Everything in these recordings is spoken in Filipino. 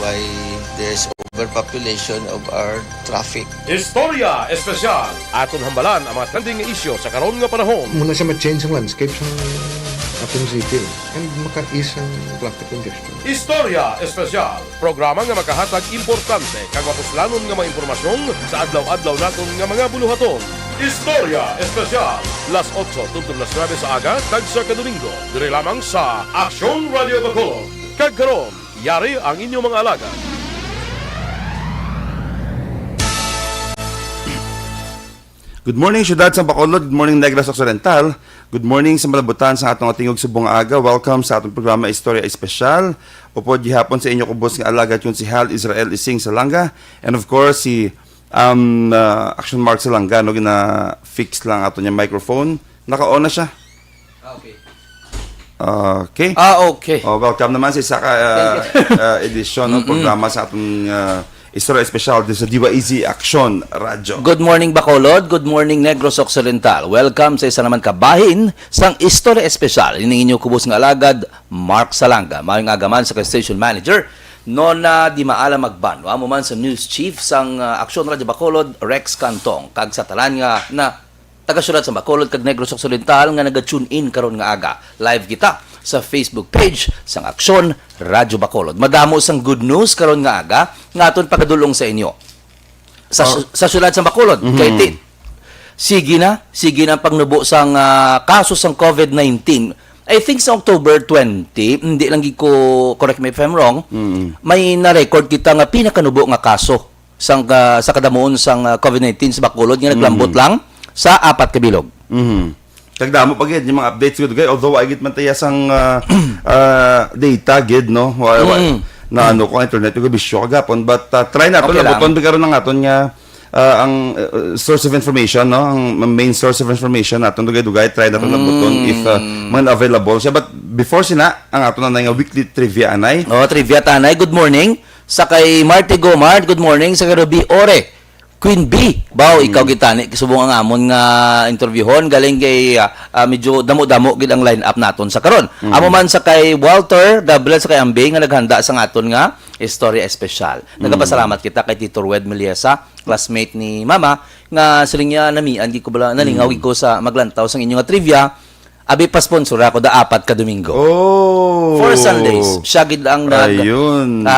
why there's overpopulation of our traffic. Istorya Espesyal. Aton hambalan ang mga trending nga isyo sa karon nga panahon. Muna siya ma-change ang landscape sa atong city and maka-ease ang traffic congestion. Istorya Espesyal. Programa nga makahatag importante kag mapuslanon nga mga impormasyon sa adlaw-adlaw naton nga mga buluhaton. Istorya Espesyal. Las 8 tungtong las 9 sa aga kag sa kadomingo. Dire lamang sa Aksyon Radio Bacolod. Kag karon, yari ang inyong mga alaga. Good morning, syudad sa Bacolod. Good morning, Negros Occidental. Good morning sa malabutan sa atong atingog subong aga. Welcome sa atong programa Istorya Espesyal. Upo gihapon sa inyo kubos nga alaga yun si Hal Israel Ising Salanga. And of course, si Action Mark Salanga. No, gina-fix lang ato niya microphone. Naka-on na siya. Okay. Okay. Okay. Oh, welcome naman sa isa ka edisyon ng programa sa atong Istorya Espesyal sa Diwa Easy Action Radyo. Good morning Bacolod, good morning Negros Occidental. Welcome sa isa naman kabahin sang Istorya Espesyal. Ining inyo kubos nga alagad, Mark Salanga. Mayong agaman sa station manager. No na di maalam magban. Amo man sa news chief sang Action Radyo Bacolod, Rex Cantong. Kag sa talan nga na taga-syudad sa Bacolod kag Negros Occidental nga naga-tune in karon nga aga. Live kita sa Facebook page sang Aksyon Radyo Bacolod. Madamo sang good news karon nga aga nga aton pagadulong sa inyo. Sa syudad sa Bacolod, kay sige na ang pagnubo sang kaso sang COVID-19. I think sa October 20, hindi lang ko correct me if I'm wrong, may na-record kita nga pinakanubo nga kaso sang sa kadamuon sang COVID-19 sa Bacolod nga naglambot lang sa 4 ka bilog. Kagdamo pa gid yung mga updates gud gay, although I git man tayo sang data gid no na ano ko internet ko bisyo kagapon, but try naton Okay labuton bigaro na aton nga ang source of information no, ang main source of information naton dugay try naton labuton if man available siya. But before sina ang aton na nga weekly trivia anay. Trivia tanay. Good morning sa kay Marty Gomard. Good morning sa kay Ruby Ore. Queen B, bawo ikaw gitani subong ang amon nga interviewon galing kay medyo damo-damo gid ang line-up naton sa karon. Amo man sa kay Walter, Gabriel sa kay Ambe nga naghanda sa aton nga Istorya Espesyal. Nagapasalamat kita kay Tito Rued Meliesa, classmate ni Mama nga siling niya namian gi ko bala nalingaw ko sa maglantaw sang inyo nga trivia. Abi pa sponsor ako da 4 ka Domingo. Oh. For Sundays, siya gid ang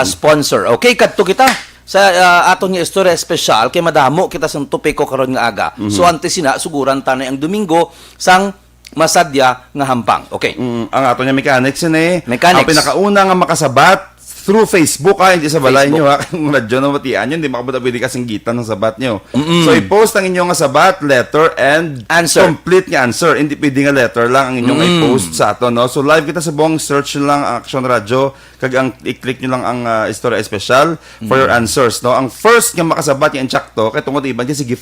sponsor. Okay, kadto kita sa aton nga Istorya Espesyal kay madamo kita sang topiko karon nga aga. So antes sina suguran tanay ang Domingo sang masadya nga hampang. Okay. Ang ato niya mechanics ni. Mechanics. Ang pinakauna nga makasabat through Facebook hindi sa balay nyo kung radyo na matian yun, hindi makabot-abili kasing gitan ng sabat nyo. So i-post ang inyong nga sabat, letter, and answer. Complete nga answer. Hindi pwede nga letter lang ang inyong i-post sa ato. No? So live kita sa buong search nyo lang ang Action Radio, kag ang i-click nyo lang ang Istorya Espesyal for your answers. No? Ang first nga makasabat yung insakto, kaya tungkol iban dyan, sige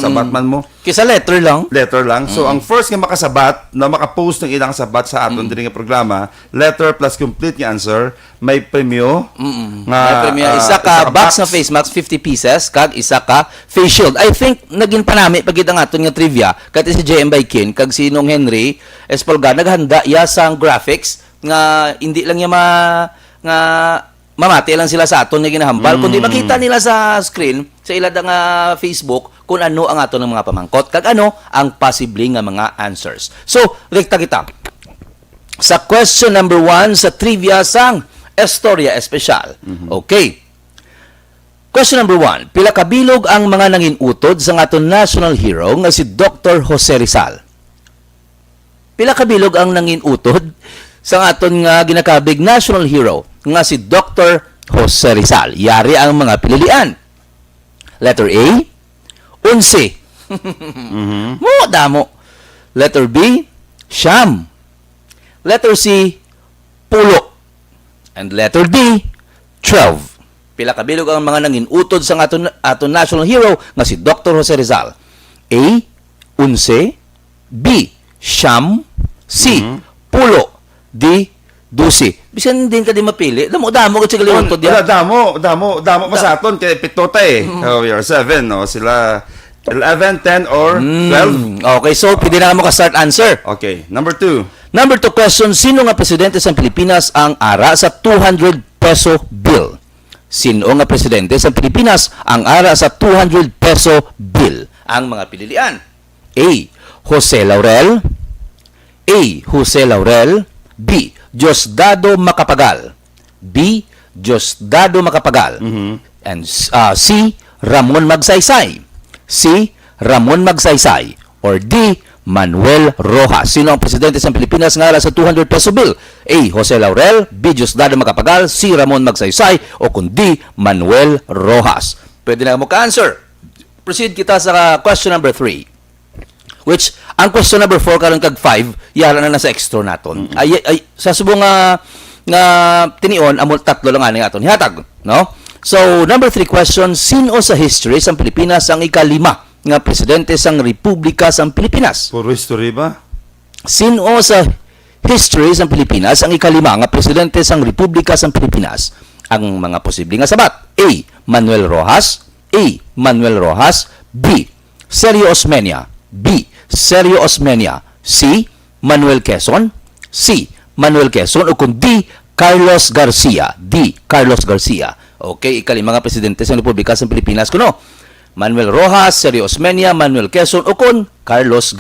sabat man mo. Kisa letter lang. Letter lang. So ang first nga makasabat, na makapost ng ilang sabat sa aton diri nga programa, letter plus complete nga answer, may premyo May premyo isa ka box na face mask 50 pieces kag isa ka face shield. I think naging panami pagid ang aton nga trivia kat si JM Baikin kag si Nong Henry Espolga naghanda ya sang graphics nga hindi lang nga mamati lang sila sa aton nga ginahambal kundi makita nila sa screen sa ilad nga Facebook kung ano ang aton nga mga pamangkot kag ano ang possible nga mga answers. So, rekta kita. Sa question number 1 sa trivia sang Istorya Espesyal. Okay. Question number 1. Pila kabilog ang mga nanginutod sa aton national hero nga si Dr. Jose Rizal? Pila kabilog ang nanginutod sa aton nga ginakabig national hero nga si Dr. Jose Rizal? Yari ang mga pililian. Letter A, 11. Mo damo. Letter B, siyam. Letter C, 10. And letter D, 12. Pila kabilog ang mga nanginutod sa aton national hero nga si Dr. Jose Rizal? A, 11. B, siyam. C, 10. D, 12. Bisan din ka di mapili. Damo ka sigaliwan to diya. Damo masaton kay pitota Oh, you're 7 no. Sila 11, 10 or 12. Okay, so pwede na mo ka-start answer. Okay, number 2. Number 2 question, sino nga presidente sa Pilipinas ang ara sa 200 peso bill? Sino nga presidente sa Pilipinas ang ara sa 200 peso bill? Ang mga pililian. A. Jose Laurel. A. Jose Laurel. B. Diosdado Macapagal. B. Diosdado Macapagal. And C. Ramon Magsaysay. C. Ramon Magsaysay. Or D. Manuel Rojas. Sino ang presidente sa Pilipinas nga ara sa 200 peso bill? A. Jose Laurel. B. Diosdado Macapagal. C. Ramon Magsaysay. O kung D. Manuel Rojas. Pwede na mo ka-answer. Proceed kita sa question number 3. Which, ang question number 4 karon kag 5, yara na nasa extra naton. Ay, sa subong nga tinion, amol tatlo lang ani aton hihatag, no? So, number 3 question, sino sa history sa Pilipinas ang ikalima nga presidente sang Republika sang Pilipinas? Puro history ba? Sino sa history sang Pilipinas ang ikalima nga presidente sang Republika sang Pilipinas? Ang mga posible nga sabat. A. Manuel Rojas. A. Manuel Rojas. B. Sergio Osmeña. B. Sergio Osmeña. C. Manuel Quezon. C. Manuel Quezon. O kung D. Carlos Garcia. D. Carlos Garcia. Okay, ikalima nga presidente sa Republika sa Pilipinas kuno. Manuel Rojas, Sergio Osmeña, Manuel Quezon o kung Carlos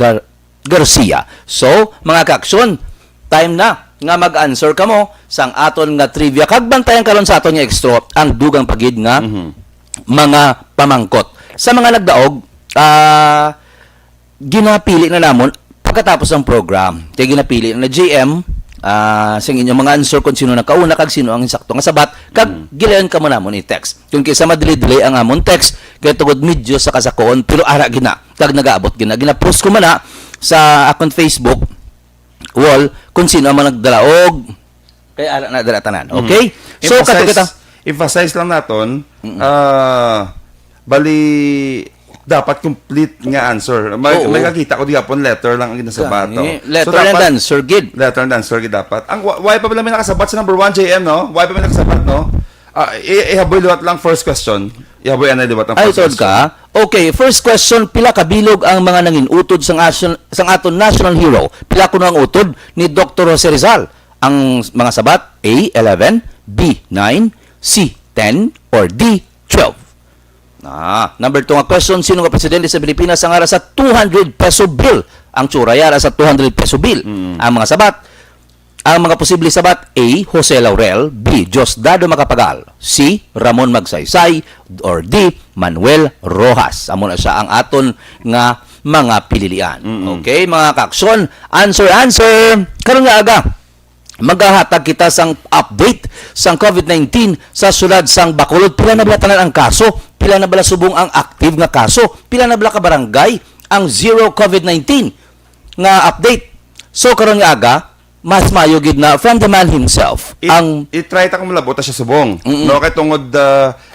Garcia. So, mga kaaksyon, time na nga mag-answer ka mo sang aton nga trivia. Kagbantayan karon sa aton nga extra ang dugang pagid nga mga pamangkot. Sa mga nagdaog, ginapili na namon pagkatapos ng program. Kaya ginapili na GM sa inyong mga answer kung sino nakauna kag sino ang insakto nga sabat kag gilayon ka mo namon i-text. Kung kaysa madili-delay ang amon text kaya tugod medyo sa kasakoon pero ara gina kag nagaabot gina-post ko man na sa akong Facebook wall kung sino ang nagdalaog kay ara na dala tanan. Okay? So Emphasize lang naton bali dapat complete nga answer. May kakita ko diapon letter lang ang ginasabat. Letter and answer gid. Letter and answer gid dapat. Ang why pa pala may nakasabat sa number 1 JM no? Why pa may nakasabat no? Ihaboy liwat lang first question. Ihaboy anay liwat ang first question. Ka? Okay, first question, pila kabilog ang mga nanginutod sang aton national hero? Pila kuno ang utod ni Dr. Jose Rizal? Ang mga sabat A 11, B 9, C 10 or D 12. Number 2 nga question, sino nga presidente sa Pilipinas ang ara sa 200 peso bill? Ang tsura yara sa 200 peso bill. Ang mga sabat, ang mga posible sabat A. Jose Laurel, B. Diosdado Macapagal, C. Ramon Magsaysay, or D. Manuel Rojas. Amo na siya ang aton nga mga pililian. Okay, mga kaksyon, answer. Karon nga aga, maghahatag kita sang update sang COVID-19 sa sulad sang Bacolod. Pila na bala tanan ang kaso? Pila na bala subong ang active nga kaso? Pila na bala ka barangay ang zero COVID-19 nga update? So karon nga aga, mas mayo gid na from the man himself. I-try ta kung malabot siya subong. No kay tungod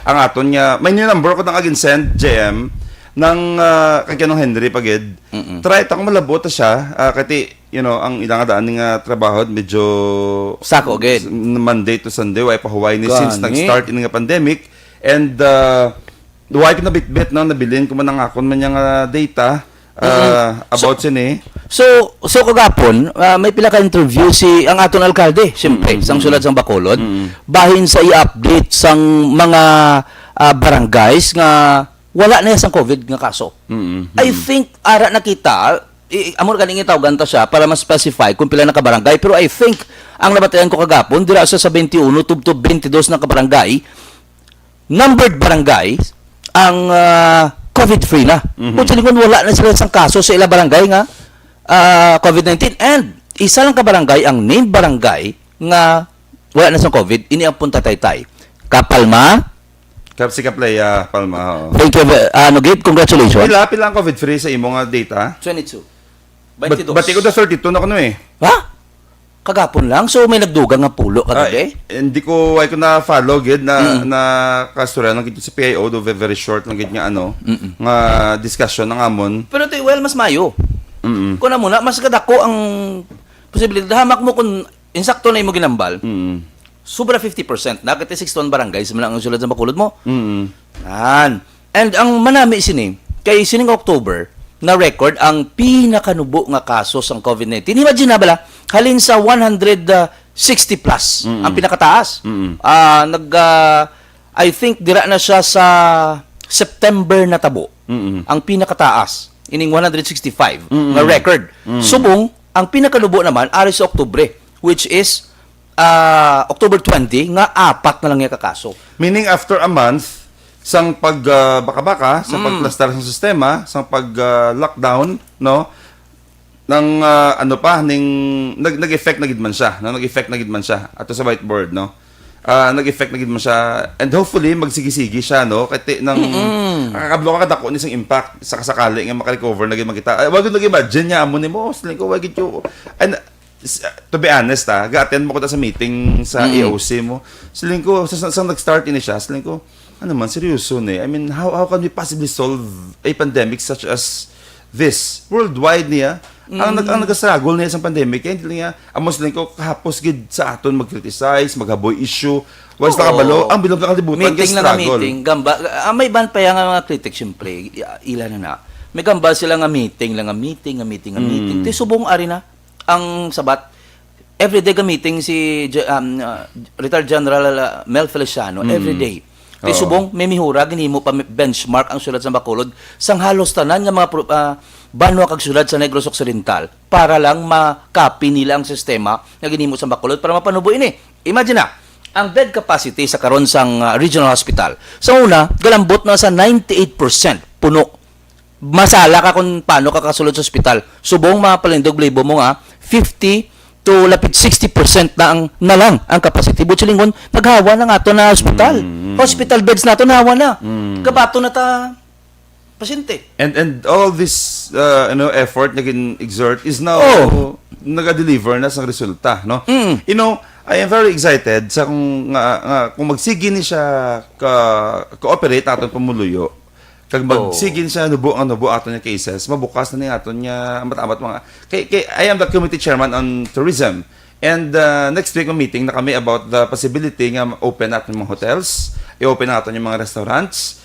ang aton nga may new number ko nang agin send JM nang kay kanong Henry pagid. Try ta kung malabot siya kati ang ilang daan nga trabaho medyo sako gid. Monday to Sunday way pa Hawaii ni since nag-start in nga pandemic and duway ko na bit-bit no nabilin ko man ang akon man nga data about sini. So kagapon may pila ka interview si ang aton alkalde, syempre, sang sulad sang Bacolod, bahin sa i-update sang mga barangays nga wala na sang COVID nga kaso. I think ara nakita amor kaning itaw siya para mas specify kung pila na ka barangay, pero I think ang nabatayan ko kagapon dira sa 21 tubtob 22 na ka barangay, numbered barangay ang COVID-free na. Kung silingon wala na sila sang kaso sa ila barangay nga COVID-19 and isa lang ka barangay ang named barangay nga wala na sang COVID, ini ang Punta Taytay. Kapalma, si Kaplaya Palma. thank you, Gate, congratulations. Pila ang COVID-free sa imo nga data? 22. 22. Bati ko na 32 na kuno eh. Ha? Kagapon lang? So may nagdugang nga pulo kagabi? Hindi ko na follow gid na kastura lang gid sa PIO do very short lang gid nga nga discussion ng amon. Pero well mas mayo. Kung na muna mas kadako ang posibilidad hamak mo kung insakto na imo ginambal. Sobra 50% na kati 61 barangays man ang sulad sa Bacolod mo. And ang manami sini kay sining October na record ang pinakanubo nga kaso sang COVID-19. Imagine na bala, halin sa 160 plus ang pinakataas. I think dira na siya sa September na tabo. Ang pinakataas ining 165 nga record. Subong ang pinakalubo naman ari sa Oktubre, which is October 20 nga 4 na lang yung kakaso. Meaning after a month, sang baka-baka, sa pagplastar ng sistema, sang pag-lockdown, no? Nang nag-effect na gid man siya, no? Nag-effect na gid man siya ato sa whiteboard, no? Nag-effect na gid man siya, and hopefully magsigi-sigi siya, no? Kati nang kakablo ka kadako ni sang impact sa kasakali nga maka-recover na gid makita. Wag gid imagine niya amo nimo, sling ko wag gid yo. And to be honest, ga-attend mo ko ta sa meeting sa EOC mo. Sling ko sa nag-start ini siya, sling ko ano man, seryoso na eh. I mean, how can we possibly solve a pandemic such as this? Worldwide niya. Ang nag-struggle niya sa pandemic, kaya hindi niya, amos lang ko, kahapos gid sa aton mag-criticize, maghaboy issue, was na kabalo, ang bilog na kalibutan, meeting lang struggle. meeting, gamba. May ban pa yung mga critics, siyempre, ilan na. May gamba sila nga meeting. Ti subong ari na, ang sabat, everyday ka meeting si retired General Mel Feliciano, everyday. Ti subong may mihura ginhimo pa benchmark ang sulat sa Bacolod sang halos tanan nga mga banwa kag sulat sa Negros Occidental para lang ma-copy nila ang sistema nga ginhimo sa Bacolod para mapanubo ini. Imagine na, ang bed capacity sa karon sang regional hospital. Sa una, galambot na sa 98% puno. Masala ka kung paano ka kasulod sa ospital. Subong mapalindog libo mo nga 50 to lapit 60% na lang ang capacity. Butsulingon, naghawa na nga to na hospital. Hospital beds na to nahawa na. Kabato na ta pasyente. And all this effort na exert is now naga-deliver na sa resulta, no? You know, I am very excited sa kung magsigi ni siya cooperate aton pamuluyo. Kag magsigin siya nubo aton niya cases, mabukas na ni aton niya matamat mga kay I am the committee chairman on tourism, and next week meeting na kami about the possibility nga open natin mga hotels, i-open natin yung mga restaurants,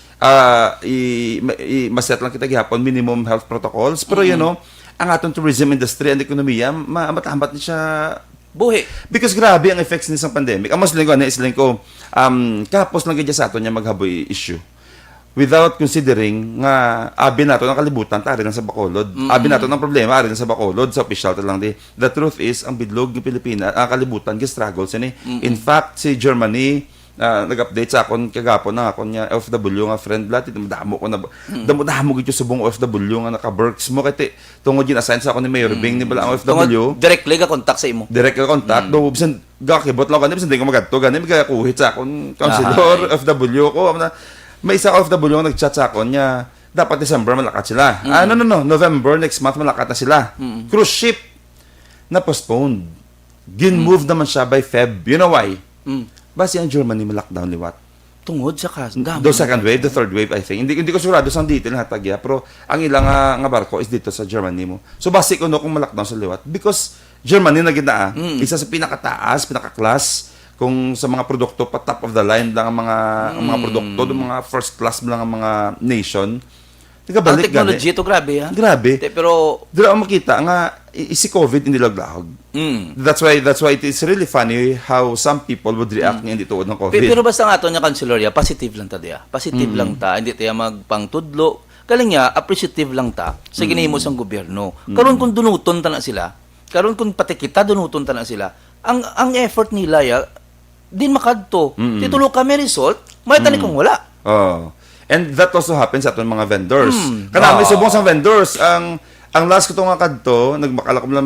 maset lang kita gihapon minimum health protocols, pero you know, ang aton tourism industry and ekonomiya matamat ni siya buhi. Because grabe ang effects ni sa pandemic. Amos lang ko kapos lang gid sa aton niya maghaboy issue. Without considering nga abi nato ng kalibutan tari lang sa Bacolod. Abi nato ng problema ari lang sa Bacolod, sa official lang di. The truth is ang bidlog ng Pilipinas, ang kalibutan gi struggles ni. In fact, si Germany nag-update sa akon kagapon na akon niya OFW nga friend lat damo ko na damo gid subong OFW nga naka-works mo kay tungod gin assign sa akon ni Mayor Bing ni bala ang OFW. Directly ka contact sa imo. Direct ka contact do bisan gakibot lang kanib bisan di ko magadto gani magakuhit sa akon counselor OFW ko may isa OFW nga nag-chat sa akon niya, dapat December malakat sila. November, next month malakat na sila. Cruise ship, na-postponed. Gin-move naman siya by Feb. You know why? Basi ang Germany ma-lockdown liwat. Tungod sa The second wave, the third wave, I think. Hindi ko sigurado sa detail na hatagya, pero ang ilang nga barko is dito sa Germany mo. So basi ko kung ma-lockdown sa liwat. Because Germany na gina, isa sa pinakataas, pinaka-class, kung sa mga produkto pa top of the line lang ang mga produkto, yung mga first class lang ang mga nation. Ang technology ito grabe ha. Grabe. Pero dira ang makita nga si COVID hindi laglahog. That's why it is really funny how some people would react nga dito ng COVID. Pero basta nga ato nya kanselorya, positive lang ta diya. Positive lang ta, hindi tayo magpangtudlo. Kaling niya appreciative lang ta sa ginahimo sang gobyerno. Karon kung dunuton ta na sila, karon kung pati kita dunuton ta na sila, ang effort nila ya din makadto. Titulo kami result, may tani kung wala. And that also happens sa aton mga vendors. Kanami subong sa vendors ang last ko nga kadto, nagmakalakom lang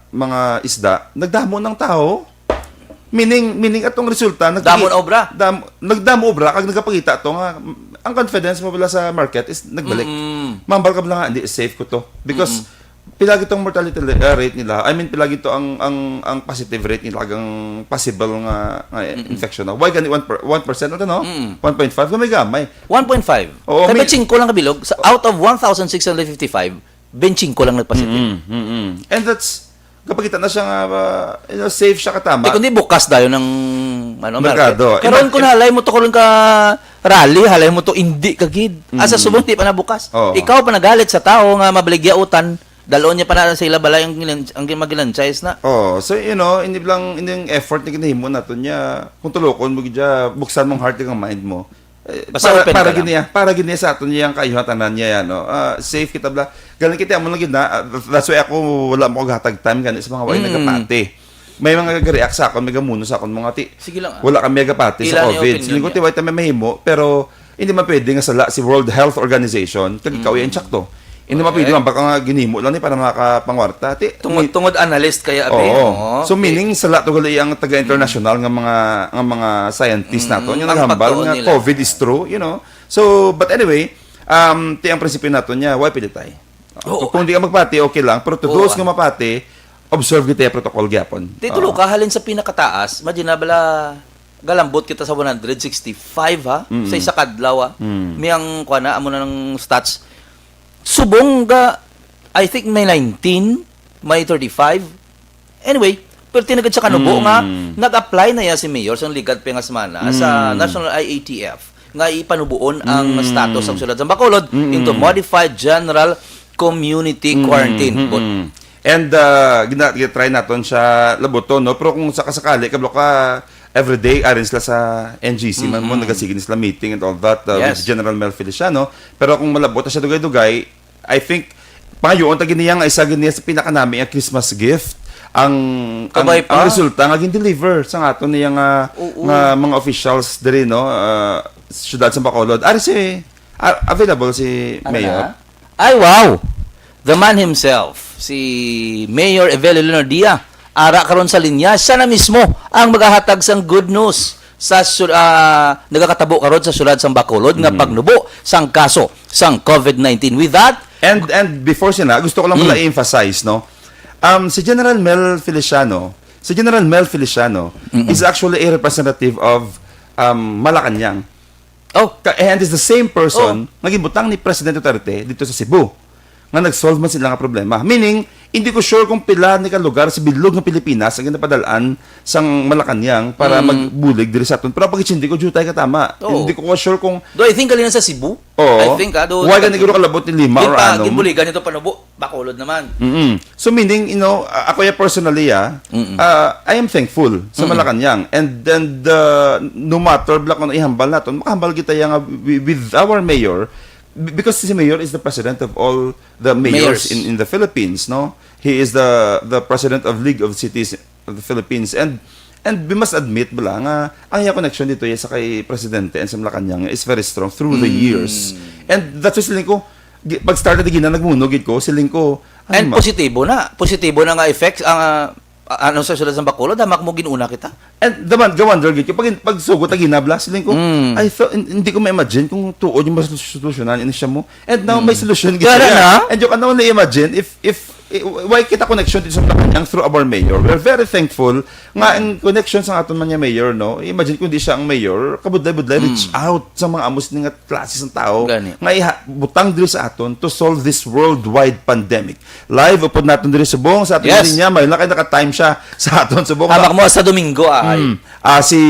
mga isda, nagdamo ng tao. Meaning atong resulta Damon obra. Nagdamo obra kag nagapakita to nga ang confidence mo pala sa market is nagbalik. Mambal ka lang hindi safe ko to because pilagi itong mortality rate nila. I mean, pilagi ito ang positive rate nila, ang possible nga infection na. Why gani 1% o no? 1.5 gamay. 1.5. Oo, Kaya 5 lang kabilog. Out of 1,655, 25 lang nagpositive. And that's, kapag kita na siya nga, safe siya katama. Kundi bukas dayo ng merkado. Karon kung halay mo to kulong ka rally, halay mo to hindi kagid. Asa subong di pa na bukas. Ikaw pa nagalit sa tao nga mabaligya utan Dalon niya pa na sa ila balay ang magilanchayas na. Oh, so hindi lang yung effort na ginahimo nato niya. Kung tulokon mo gidya, buksan mong heart kang mind mo. Basta open ka lang. Para giniya sa aton niya ang kayuhatanan niya yan, no. Safe kita bla. Galing kita mo lang gid na. That's why ako wala mo hatag time gani sa mga way nagapati. May mga react sa akon, may gamuno sa akon mga ti. Sige lang. Wala kami megapati sa COVID. Siling ko ti way ta mahimo, pero hindi man pwede nga sala si World Health Organization kag ikaw yan tsakto. Hindi man pwede man baka nga ginimo lang ni para makapangwarta. Tungod analyst kaya abi. Oo. So meaning sala to gali ang taga-international nga mga scientists nato yung ang naghambal nga pagtuon nila. COVID is true, So but anyway, ti ang prinsipyo nato niya, why pilitay. Oo. Kung di ka magpati okay lang, pero to those nga mapati, observe kita protocol gyapon. Titulo ka halin sa pinakataas, imagine na bala galambot kita sa 165 ha, sa isa kadlaw ha. Miyang kuha na, amo na ng stats. Subong ga, I think may 19, may 35. Anyway, pero tinagad sa kanubo nga, nag-apply na yan si Mayor sa ligat pa nga semana sa National IATF nga ipanubuon ang status ng sulad sa Bacolod into Modified General Community Quarantine. And gina-try naton siya laboton, no? Pero kung sakasakali kablo ka everyday arin sila sa NGC man mo nagasigin sila meeting and all that with General Mel Feliciano. Pero kung malabot siya dugay-dugay, I think pangayoon ta giniya nga isa giniya sa pinakanami ang Christmas gift ang resulta nga gin-deliver sa aton niya nga mga officials diri, no, siyudad sa Bacolod. Ari si available si Mayor. Ay wow. The man himself, si Mayor Evelio Leonardia, ara karon sa linya, siya na mismo ang maghahatag sang good news sa nagakatabo karon sa sulad sang Bacolod nga pagnubo sang kaso sang COVID-19. With that, and before siya na, gusto ko lang pala i-emphasize, no. Si General Mel Feliciano is actually a representative of Malacanang. And is the same person naging butang ni President Duterte dito sa Cebu nga nag-solve man sila nga problema. Meaning, hindi ko sure kung pila ni ka lugar sa bilog ng Pilipinas ang ginapadalaan sang Malacanang para magbulig diri sa aton. Pero pag hindi ko jutay ka tama. Hindi ko sure kung do I think kalina sa Cebu? Oo. I think why ka naguro kalabot ni Lima or ano? Ginbuligan nito panubo, Bacolod naman. So meaning, ako ya personally, I am thankful sa Malacanang. And then, no matter black on ihambal naton, makahambal kita nga with our mayor, because si Mayor is the president of all the mayors in the Philippines, no? He is the president of League of Cities of the Philippines, and we must admit bala nga ang iya connection dito sa kay presidente and sa Malacanang is very strong through the years. And that's why siling ko pag started gina nagmunog ko siling ko and positibo na nga effects ang ano sa sulad ng Bacolod, hamak mo ginuna kita. And wonder gid pag sugot ta ginabla siling ko I thought hindi ko ma-imagine kung tuod yung masolusyonan ini siya mo. And now may solution gid siya. And you can only imagine if why kita connection dito sa Malacanang through our mayor. We're very thankful nga ang connection sa aton man niya mayor, no. Imagine kung di siya ang mayor, kabudlay reach out sa mga amos ni nga klase ng tao nga butang diri sa aton to solve this worldwide pandemic. Live upod naton diri sa buong sa aton linya, may naka-time siya sa aton sa buong. Hamak mo sa Domingo si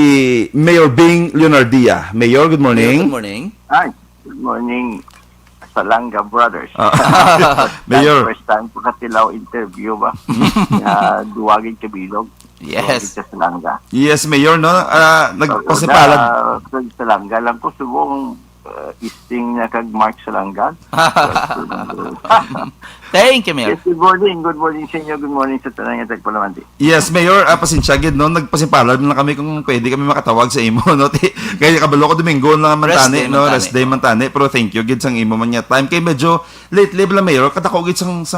Mayor Bing Leonardia. Mayor, good morning. Good morning. Hi, good morning. Salanga Brothers. Mayor. First time ko katilaw interview ba? Duwagin Kabilog. Yes. Sa Salanga. Yes, Mayor, no? Nagpasipalad. Sa Salanga lang ko subong isting na kag Mark Salanga. Thank you, Mayor. Yes, good morning sa inyo. Good morning sa tanang nga tagpalamanti. Yes, Mayor, pasensya gid no, nagpasipalad na kami kung pwede kami makatawag sa imo, no. Kaya kabalo ko Domingo lang man tani, no, rest day man tani, pero thank you gid sang imo man nya time kay medyo late level Mayor, katako gid sang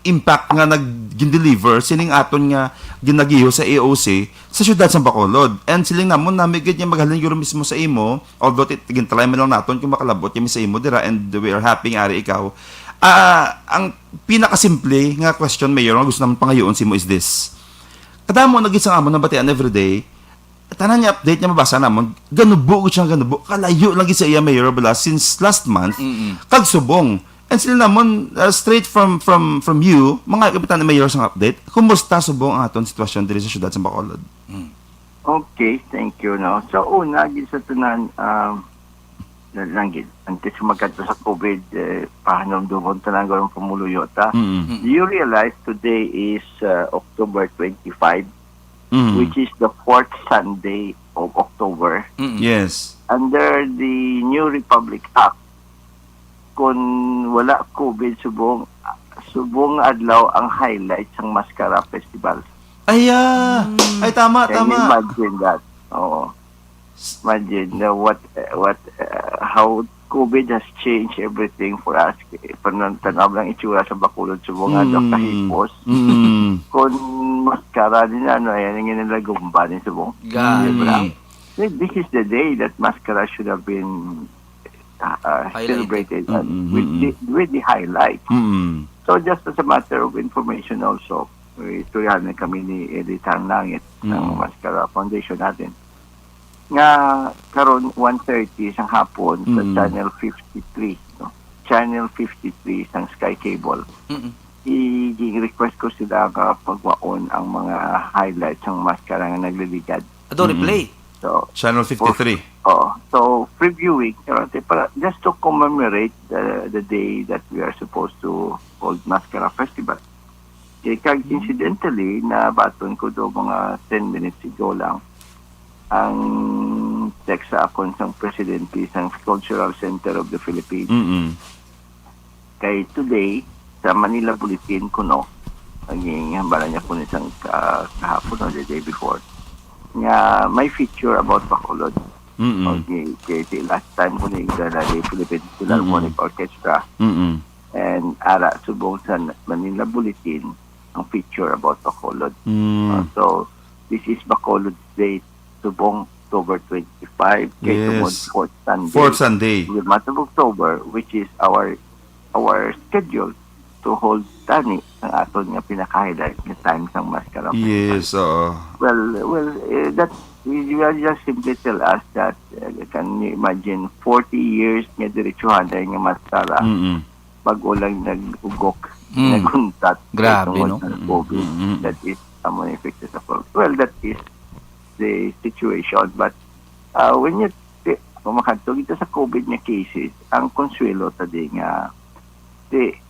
impact nga nag-deliver sining aton nga ginagiho sa AOC sa siyudad sa Bacolod. And siling namon nami gid nya maghalin gyud mismo sa imo, although gintalay man lang naton kung makalabot kami sa imo dira, and we are happy nga ari ikaw. Ang pinakasimple nga question, Mayor, nga gusto naman pangayoon si mo is this. Kadamo nag-isang amon na batian everyday, tanan niya update niya mabasa namon, ganubo kalayo lagi sa iya, Mayor, bala, since last month, kagsubong. And sila namon, straight from you, mga kapitan ni Mayor sang update, kumusta subong ang aton sitwasyon diri sa siyudad sa Bacolod? Okay, thank you. No? So, una, sa tunan, langgit. Antes sumagat sa COVID, pahanom doon tanang gawang pumuluyo ta. Mm-mm. You realize today is October 25, Mm. which is the 4th Sunday of October. Yes. Under the New Republic Act, kung wala COVID, subong adlaw ang highlight ng Mascara Festival. Ay, ay tama, Can you tama. imagine that? Oo. Imagine how COVID has changed everything for us. Panantanaw lang itsura sa Bacolod, subong adlaw kahipos. Mm. Kung Mascara din, ayan yung nila gumba din subong. Gani. This is the day that Mascara should have been celebrated with the highlight. Mm. So just as a matter of information also, ituyan na kami ni Editang Langit ng Mascara Foundation natin. Nga karon 1:30 sang hapon sa Channel 53, no? Channel 53 sang Sky Cable. I-request ko sila nga pagwaon ang mga highlights ng Mascara nga nagliligad. Ado replay. So, Channel 53. so previewing, just to commemorate the day that we are supposed to hold Mascara Festival. Kag incidentally, na baton ko do mga 10 minutes ago lang, ang text sa akon sang presidente sang Cultural Center of the Philippines. Mm. Kay today, sa Manila Bulletin kuno, naging hambala niya po isang kahapon o the day before, nga may feature about Bacolod. Mm. Okay, kasi last time ko nagdala ni Philippine Philharmonic Orchestra Mm. and ara subong sa Manila Bulletin ang feature about Bacolod. Mm. So, this is Bacolod Day subong October 25 kay tumod Yes. 4th Sunday. Fourth Sunday. The month of October, which is our schedule to hold tani ang aton nga pinaka-highlight nga time sang Mascara. Yes, oo. That you will just simply tell us that can you imagine 40 years nga diretsuhan dahil nga Mascara Mm. bago lang nag-ugok, naguntat. Grabe, tungod no? sa COVID. That is someone affected sa COVID. Well, that is the situation. But when you kumakadto dito sa COVID nga cases, ang konsuelo tadi nga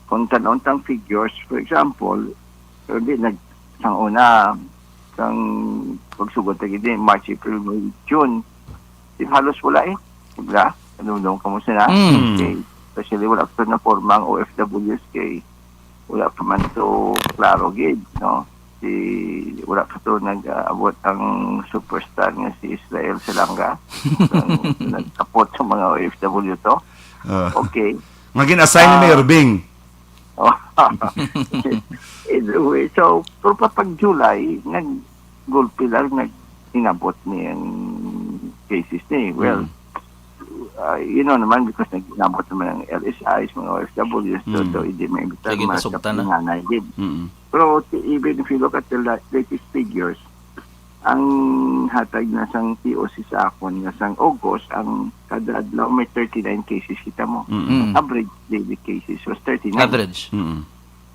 kung tanong figures, for example, hindi sang una, sang pagsugod tagi din, March, April, May, June, halos wala diba? Ano kamusta na? Okay. Especially wala pa na formang OFWs kay wala pa man to klaro gid, no? Wala pa to nag-abot ang superstar nga si Israel Salanga. Nagkapot sa mga OFW to. Okay. Nga gin-assign ni Mayor Bing. Anyway, so, pero pag July, nag-gulpi lang, nag-inabot niya ang cases niya. Well, naman, because nag-inabot naman ang LSIs, mga OFWs, so hindi may imbitahan Sige, mga nasugtan na. kapinganay din. Pero even if you look at the latest figures, ang hatag na sang TOC sa akon nga sang August, ang kada adlaw may 39 cases kita mo. Average daily cases was 39. Average.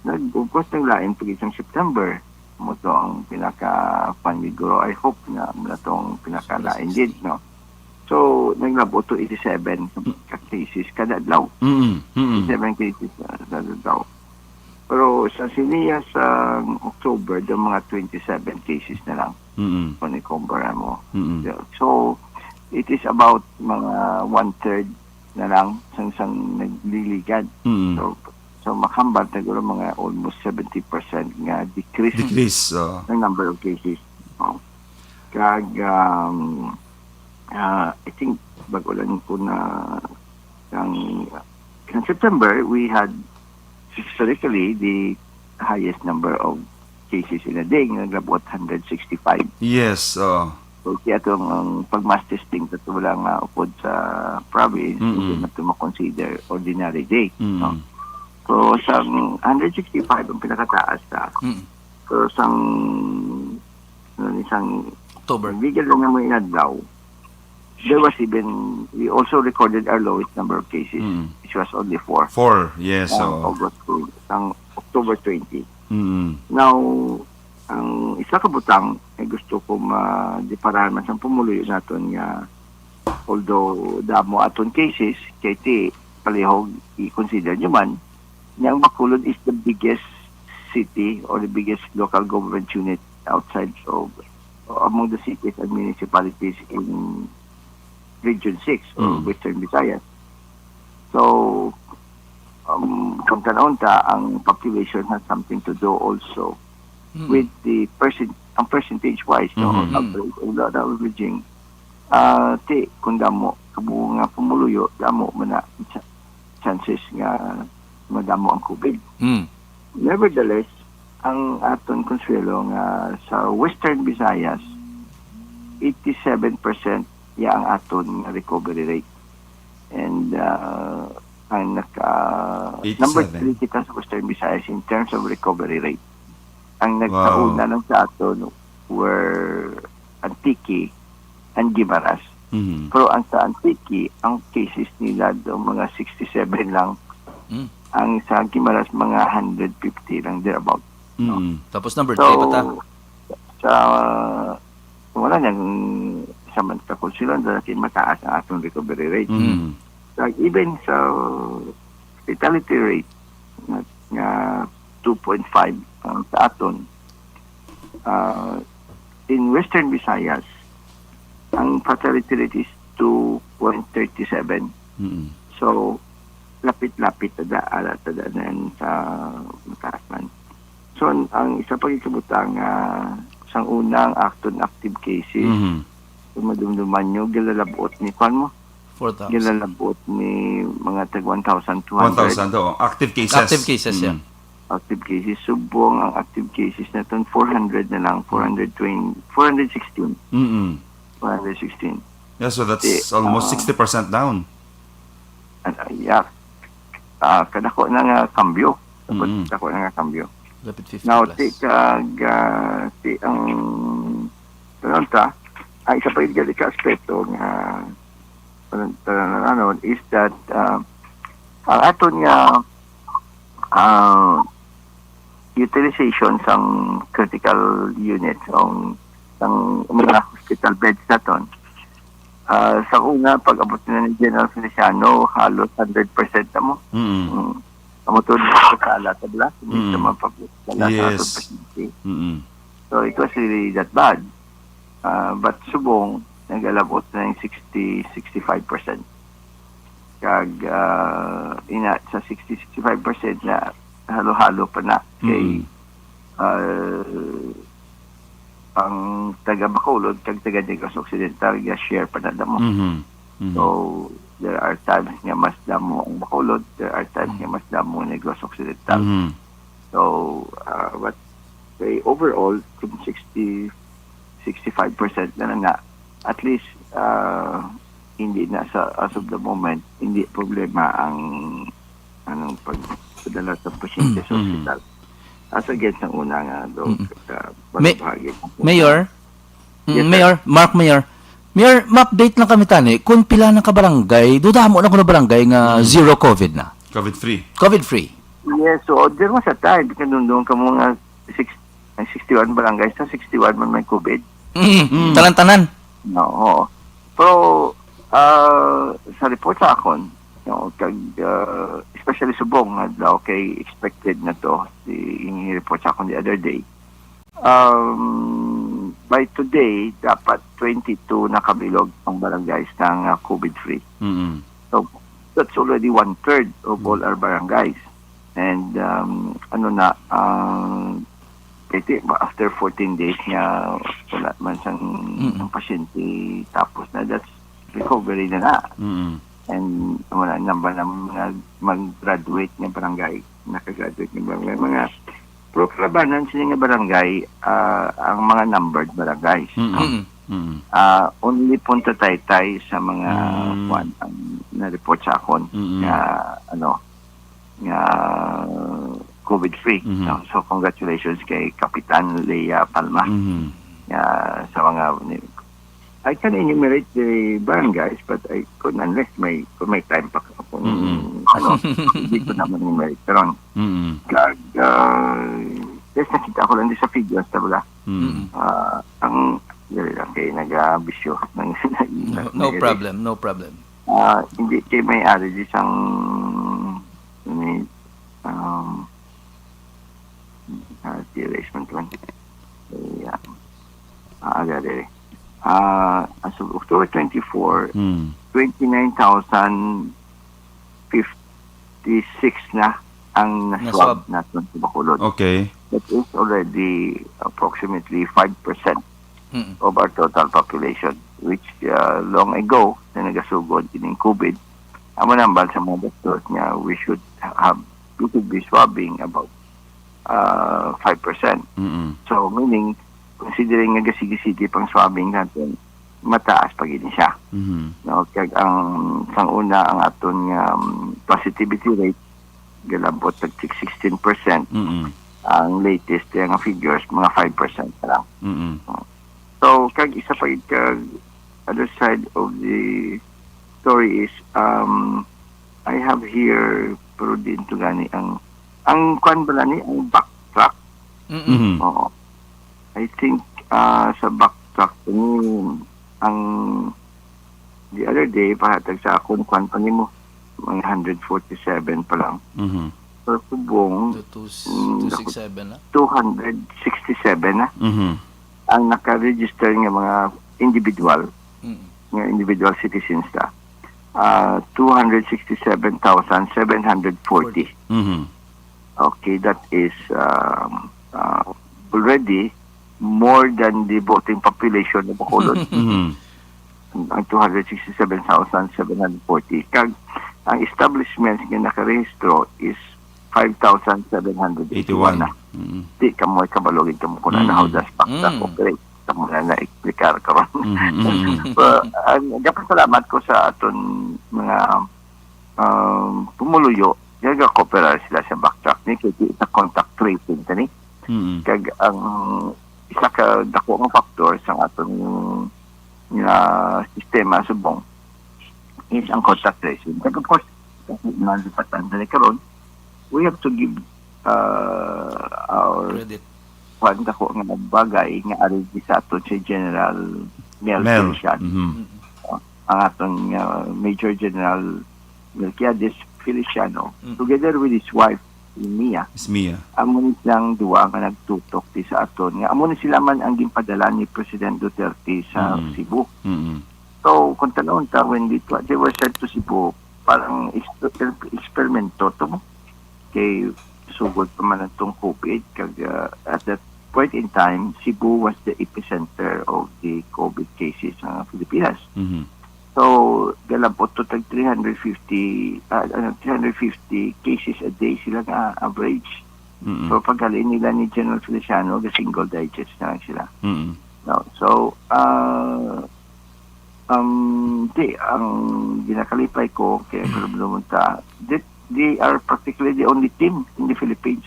Nag-August ng lain pag isang September. Mo to ang pinaka-paniguro. I hope na mula tong pinaka-lain din, no? So, naglabo to 87 cases kada adlaw. 87 cases kada adlaw. Pero sa siniya sa October, the mga 27 cases na lang. Kung ikumpara mo. So, it is about mga 1/3 na lang sang nagliligad. So makambal na guro mga almost 70% nga decrease ng number of cases. Kag, I think, bago lang po na in September, we had historically the highest number of cases in a day, naglabot 165. Yes. So, kaya itong pag-mass testing, ito wala nga upod sa province, hindi na ito makonsider ordinary day. No? So, sa 165 ang pinakataas sa so, isang October. bigyan lang naman inadlaw. There was we also recorded our lowest number of cases, which was only 4. 4, yes. Ang October 20. Now, ang isa ka butang ay gusto ko ma-diparahan man sa pumuluyo naton nga although damo aton cases, kay ti palihog i-consider nyo man, yang Bacolod is the biggest city or the biggest local government unit outside of among the cities and municipalities in Region 6 or Western Visayas. So, kung tanong ta, ang population has something to do also with the ang percentage-wise, no, averaging, ti, kung damo, kung nga pumuluyo, damo mo na chances nga madamo ang COVID. Nevertheless, ang aton Consuelo nga sa Western Visayas, 87% ya ang aton recovery rate. And ang number 3 kita sa Western Visayas in terms of recovery rate. Ang nagkauna lang sa aton were Antique and Guimaras. Pero ang sa Antique, ang cases nila do mga 67 lang. Ang sa Guimaras mga 150 lang thereabout. Tapos number 3 pa ta. Sa wala nang samantala kung sila dahil mataas ang atong recovery rate. So, even sa fatality rate nga 2.5 sa aton, in Western Visayas, ang fatality rate is 2.37. So, lapit-lapit tada na sa mataas man. So, ang isa pang ikabutang sang unang active cases, madumduman nyo, gilalabot ni Kwan mo? 4,000. Gilalabot ni mga tag 1,200. 1,000 to. Active cases. Active cases, yeah. Active cases. Subong ang active cases na ito, 400 na lang, 416. 416. Yeah, so that's almost 60% down. Yeah. Kadako na nga kambyo. Kadako na nga kambyo. Rapid 50 Now, plus. ang isa pa yung ka aspekto nga is that ang aton nga utilization sang critical units ang mga hospital beds naton sa una pag-abot na ni General Feliciano halos 100% na mo. Kamutod sa ala-tabla, hindi sa mga public. Yes. So it was really that bad. But subong, nagalabot na yung 60-65%. Kag sa 60-65% na halo-halo pa na kay ang taga Bacolod kag taga Negros Occidental share pa na damo. So there are times nga mas damo ang Bacolod, there are times nga mas damo ang Negros Occidental. So but overall kung 65% na nga at least hindi na as of the moment hindi problema ang anong pagdala sa pasyente sa ospital. As against ang una nga doon sa bahagi. Mayor? Yes, Mayor? Mark Mayor? Mayor, ma-update lang kami tani. Kung pila ng kabarangay, dudamo na ko na barangay nga zero COVID na. COVID-free. COVID-free. Yes, so there was a time doon ka mga 61 barangays sa 61 man may COVID. Tanan-tanan. No. Pero sa report sa akon, kag especially subong daw kay expected na to yung report sa akon the other day. By today dapat 22 na kabilog ang barangays ng COVID-free. So that's already 1/3 of all our barangays. And after 14 days nga wala man sang pasyente tapos na that's recovery na. And wala number ng mga mag-graduate ng barangay, nakagraduate ng barangay, mga proklabanan sila nga barangay, ang mga numbered barangays. Only punta tay sa mga ang na-report sa akon nga COVID-free. So congratulations kay Kapitan Lea Palma sa mga I can enumerate the barangays but I could unless may time pa kung hindi ko naman enumerate pero nakita ko lang din sa figures tabla ang kay nag-bisyo ng No problem, no problem. Hindi kayo may ari di isang erasement lang. Agad as of October 24, 29,056 na ang Na-swab. na-swab natin sa Bacolod. Okay. That is already approximately 5% Mm. of our total population, which long ago, na nagasugod in COVID, amo nambal sa mga doctors niya, we should be swabbing about 5%. Mm-mm. So, meaning, considering nga gasigi-sige pang swabbing natin, mataas pa gini siya. Mhm. No, kag ang una ang aton nga positivity rate galabot tag 16%. Mm-mm. Ang latest nga figures mga 5% na lang. Mm-mm. So kag isa pa gid kag other side of the story is I have here pero din to gani ang kwan bala ni ang backtrack. Mhm. Oo. I think sa backtrack ni ang the other day pahatag sa akon kwan pa nimo mga 147 pa lang. Mhm. So subong 267 na. 267 na Mhm. ang naka-register nga mga individual Mm. nga individual citizens ta. 267,740. Mhm. Okay, that is already more than the voting population of Bacolod. Mhm. Ang 267,740. Kag ang establishments nga nakarehistro is 5,781 na. Mhm. Di ka mo kabalogin ka mo kung Mm. na how does pakta Mm. operate. Ka mo na na-explicar karon. Mhm. Dapat salamat ko sa aton mga pumuluyo. Nagakooperar sila sa backtrack ni kaya sa contact tracing tani. Mhm. Kag ang isa ka dako nga factor sa aton nga sistema subong is ang contact tracing. Kag of course, nalipatan na karon, we have to give our Credit. kwan dako nga bagay nga ari sa aton si General Mel Mel. Feliciano. Mhm. Ang aton Major General Melquiades Feliciano, Mm. together with his wife Mia, It's Mia. amo ni silang duwa nga nagtutok ti sa aton nga amo ni sila man ang ginpadala ni President Duterte sa Cebu. Mhm. So kung tanong ta when they were sent to Cebu, parang eksperimento to mo kay sugod pa man itong COVID kag at that point in time Cebu was the epicenter of the COVID cases sa Pilipinas. Mhm. So, galabot to tag 350 cases a day sila nga average. Mhm. So, paghalin nila ni General Feliciano, the single digits na lang sila. Mhm. No. So, ang ginakalipay ko, kaya problema ta, they are practically the only team in the Philippines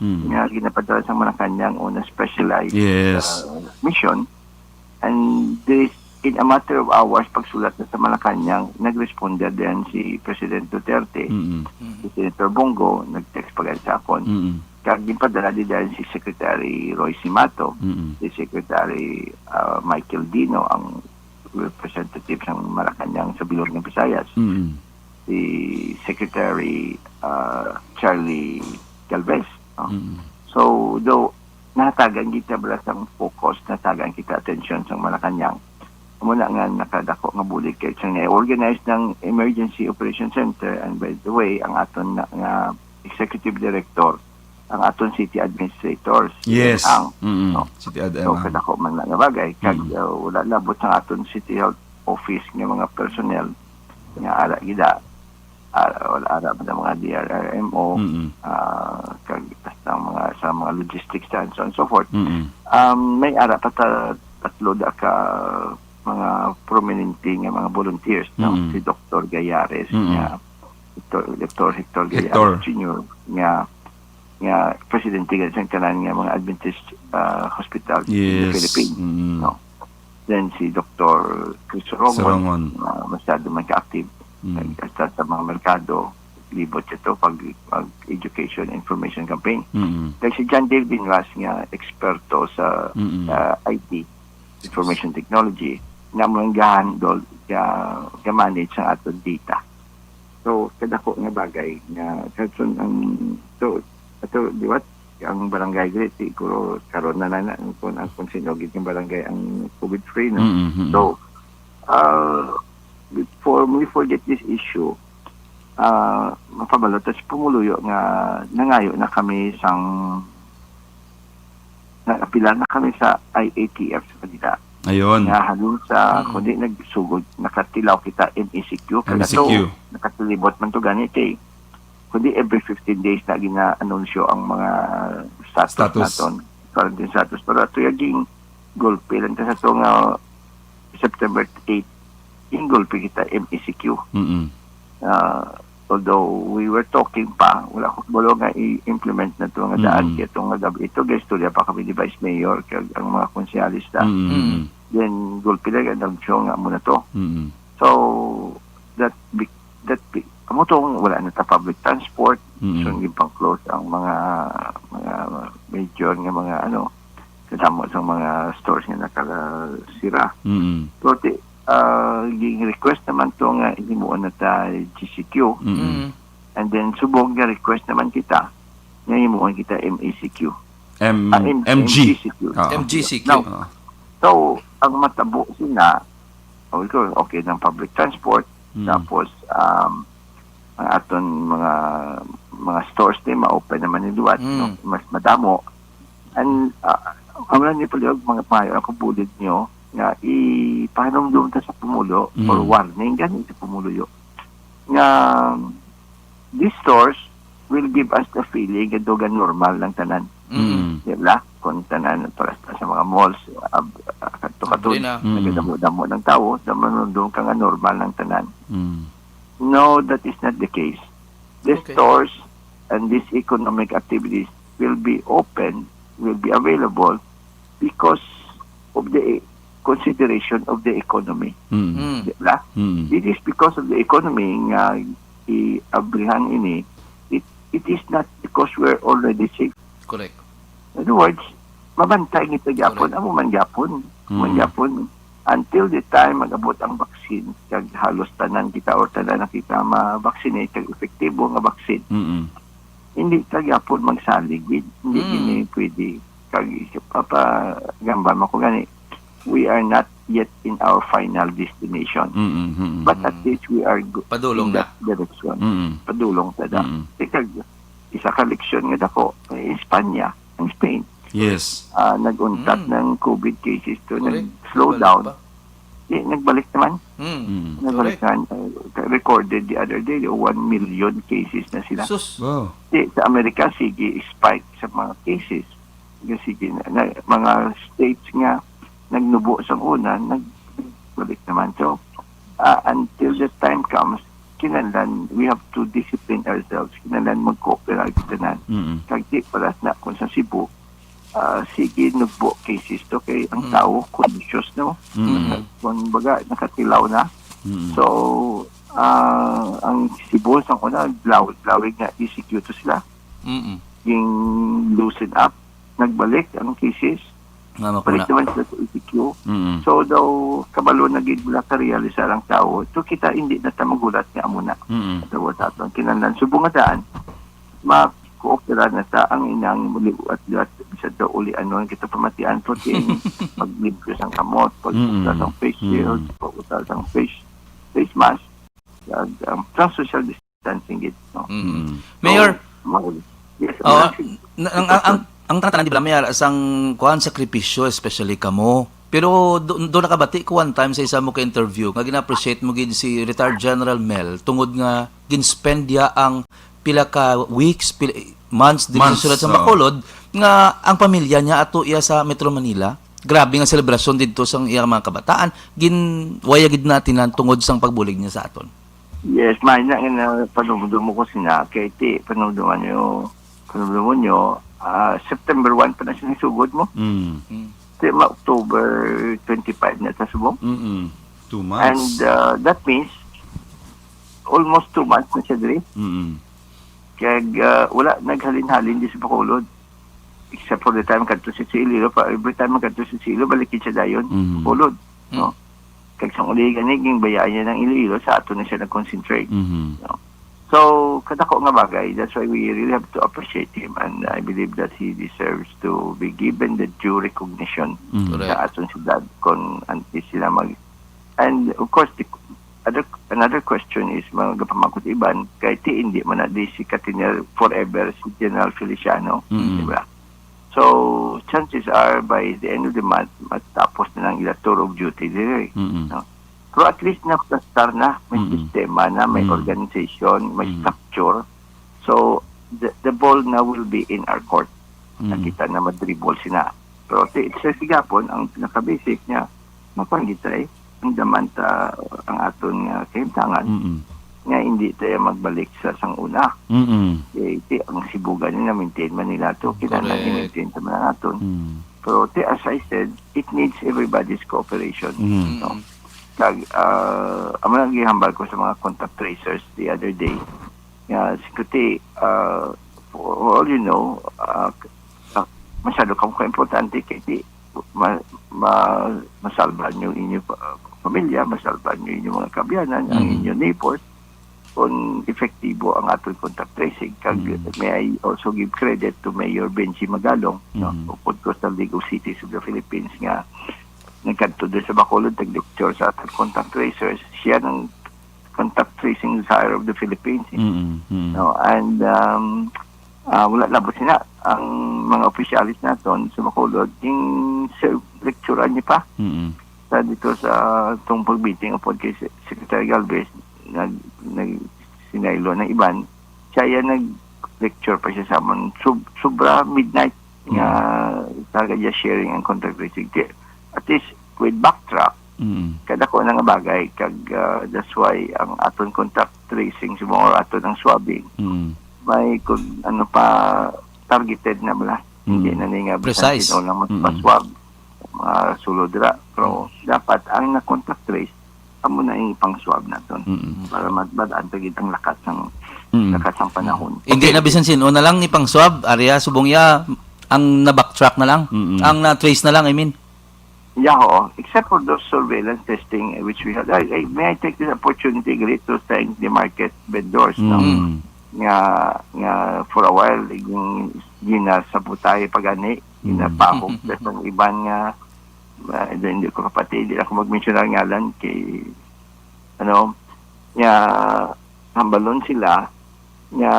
Mhm. nga ginapadala sa Malacanang on a specialized Yes. mission. And this, in a matter of hours, pagsulat na sa Malacanang, nag-responde din si President Duterte, Mhm. si Senator Bongo, nag-text pa sa akon. Mhm. Kag ginpadala din si Secretary Roy Simato, Mhm. si Secretary Michael Dino, ang representative ng Malacanang sa Bilog ng Visayas, Mhm. si Secretary Charlie Galvez. No? Mhm. So, though, natagan kita balas ang focus, natagan kita attention sa Malacanang, muna nga nakadako nga bulig kay siyang organize ng Emergency Operation Center, and by the way, ang aton nga Executive Director, ang aton City Administrators. Yes. Ang Mhm. no. City Ad. so, kadako man nga bagay. Kag wala labot sa aton City Health Office nga mga personnel nga ara gida. Wala ara man ang mga DRRMO, Mhm. kag sa mga logistics and so on and so forth. Mhm. May ara pa tatlo da ka mga prominente nga mga volunteers, no? Mm. Si Dr. Gayares, Mm. nga Dr. Hector Gayares Hector. Jr. nga presidente nga sa kanan nga mga Adventist hospital in the Yes. Philippines. Mhm. No? Then si Dr. Chris Sorongon. Sorongon, masyado man ka-active Mhm. sa mga merkado, libot ito pag-education information campaign. Mhm. Dahil si John David Binwas nga eksperto sa Mhm. IT, information technology, na mga gahandol manage ang aton data. So kadako nga bagay nga kadson ang ato di ba ang barangay grid siguro karon na kung sinogid ng barangay ang COVID free no. So before we forget this issue, mapabalot tas pumuluyo nga nangayo na kami napila na kami sa IATF sa kanila. Ayun. Nga halong sa kundi nagsugod nakatilaw kita MACQ MACQ. nakatilibot man to ganit kundi every 15 days na gina-anunsyo ang mga status naton, quarantine status. Pero ito yung gulpi lang sa ito nga September 8, yung gulpi kita MACQ. Although we were talking pa, wala ko balo nga i-implement na ito nga daan kaya ito nga gabi. Ito gestorya pa kami ni Vice Mayor kag ang mga konsyalista. Then gulpi lang anunsyo nga muna to. So that amo tong wala na ta public transport, so hindi pang close ang mga major nga mga kasama sa mga stores nga nakasira. So yung request naman to nga himuon na ta GCQ, and then subong nga request naman kita nga himuon kita MACQ. MGCQ. MGCQ. Now, so ang matabo sina okay ng public transport, tapos ang aton mga stores din ma-open naman ni duwat, no? Mas madamo. And wala ni pala mga payo ako bulid nyo nga ipahanong ta sa pumulo or warning ganin sa pumulo nga these stores will give us the feeling nga dogan normal lang tanan. Diba? Kung tanan para sa mga malls kato-kato nagadamo-damo ng tao doon ka nga normal lang tanan. No, that is not the case. The stores and these economic activities will be open, will be available because of the consideration of the economy. Diba? It is because of the economy nga i-abrihan ini. It is not because we're already safe. Correct. In other words, mabantay nito gyapon, amo man gyapon, until the time magabot ang vaccine kag halos tanan kita or tanan kita ma-vaccinate kag epektibo nga vaccine. Hindi ta gyapon magsalig with hindi kini pwede kag gambar mo ko gani. We are not yet in our final destination. But at least we are Padulong in that direction. Padulong ta da. Kag isa ka leksyon nga dako Espanya, ang Spain. Yes. Nag-untat ng COVID cases to nag-slow down. Nagbalik naman. Nagbalik naman. Recorded the other day, 1 million cases na sila. Wow. Sa Amerika, sige, spike sa mga cases. Sige, mga states nga, nagnubo sa una, nagbalik naman. So, until the time comes, kinahanglan, we have to discipline ourselves. Kinahanglan mag-cooperate na. Kagdi paras na kung sa Cebu, sige, nagbo cases to kay ang tao conscious no kung baga nakatilaw na so ang Cebu sa una lawig nga ECQ to sila yung loosen up nagbalik ang cases balik naman sila sa ECQ so daw kabalo na gid wala ka realisar ang tao to kita hindi na ta magulat nga amuna daw sa aton kinahanglan subong nga daan koopera na sa ang inang muli at bisa daw uli kita pamatian protein paglimpyo sang kamot pagputas ang face shield pagputas ang face mask social distancing it no? Mayor yes, ang tatanan di ba may asang kuan sakripisyo especially kamo pero do nakabati ko one time sa isa mo ka interview nga gina-appreciate mo gid si retired General Mel tungod nga ginspend dia ang pila ka weeks, months din sulat sa Bacolod nga ang pamilya niya ato iya sa Metro Manila. Grabe nga selebrasyon didto sang iya mga kabataan. Ginwaya gid natin ang tungod sang pagbulig niya sa aton. Yes, may na panumdum mo ko sina kay ti panumduman nyo September 1 pa na sinisugod mo. Ti October 25 na ta subong. 2 months. And that means almost 2 months na siya diri. Kag wala naghalin-halin di sa Bacolod except for the time kadto si Iloilo pa every time kadto si Iloilo balik siya dayon Bacolod no kag sa uli ganiging bayayan ng Iloilo sa ato na siya nag-concentrate. Mhm. No? So, kadako nga bagay, that's why we really have to appreciate him, and I believe that he deserves to be given the due recognition sa aton siyudad kung anti sila mag... And of course, another question is, mga pamangkot iban, kahit hindi man na di si Katinel forever, si General Feliciano, di ba? So, chances are, by the end of the month, matapos na lang ila tour of duty dire. No? Pero at least na-star na, may sistema na, may organization, may structure. So, the ball now will be in our court. Nakita na madribble sila. Pero sa sigapon, ang pinaka-basic niya, mapanggita ang damanta ang aton nga kahimtangan nga hindi tayo magbalik sa sanguna. Ang sibugan nila, maintain man nila ito. Kailangan i-maintain sa mga naton. Pero as I said, it needs everybody's cooperation. No? Ang mga gihambal ko sa mga contact tracers the other day, sikuti, for all you know, masyado kang importante kasi masalban nyo inyong pamilya, masalban nyo inyong mga kabiyanan, ang inyong neighbors, kung efektibo ang atong contact tracing. May I also give credit to Mayor Benji Magalong, upod Coastal League of Cities of the Philippines nga nagkanto doon sa Bacolod, tag-lecture sa atong contact tracers. Siya ng contact tracing czar of the Philippines. No? And wala labot sila ang mga opisyalis naton sa Bacolod, yung lecturean niya pa sa dito sa itong pag-meeting upod kay Secretary Galvez, sinaylo ng iban, siya yan nag-lecture pa siya sa amon. Sobra midnight nga talaga niya sharing ang contact tracing. At least with backtrack, kada ko na nga bagay, that's why ang aton contact tracing, or aton ang swabbing, may kung ano pa targeted na bala. Hindi na nga precise. Lang magpaswab, sulod ra. Pero dapat ang na-contact trace, amo na yung pang-swab naton para madaan tagid ang lakas ng panahon. Hindi na bisan sino na lang ni pang swab, area subongya ang na-backtrack na lang, ang na-trace na lang, I mean. Yeah, except for those surveillance testing which we had. May I take this opportunity great to thank the market vendors, no? Nga for a while yung ginasabutay pagani, ginapahog sa iban nga hindi ko kapatid, hindi ako mag-mention ang ngalan kay nga hambalon sila nga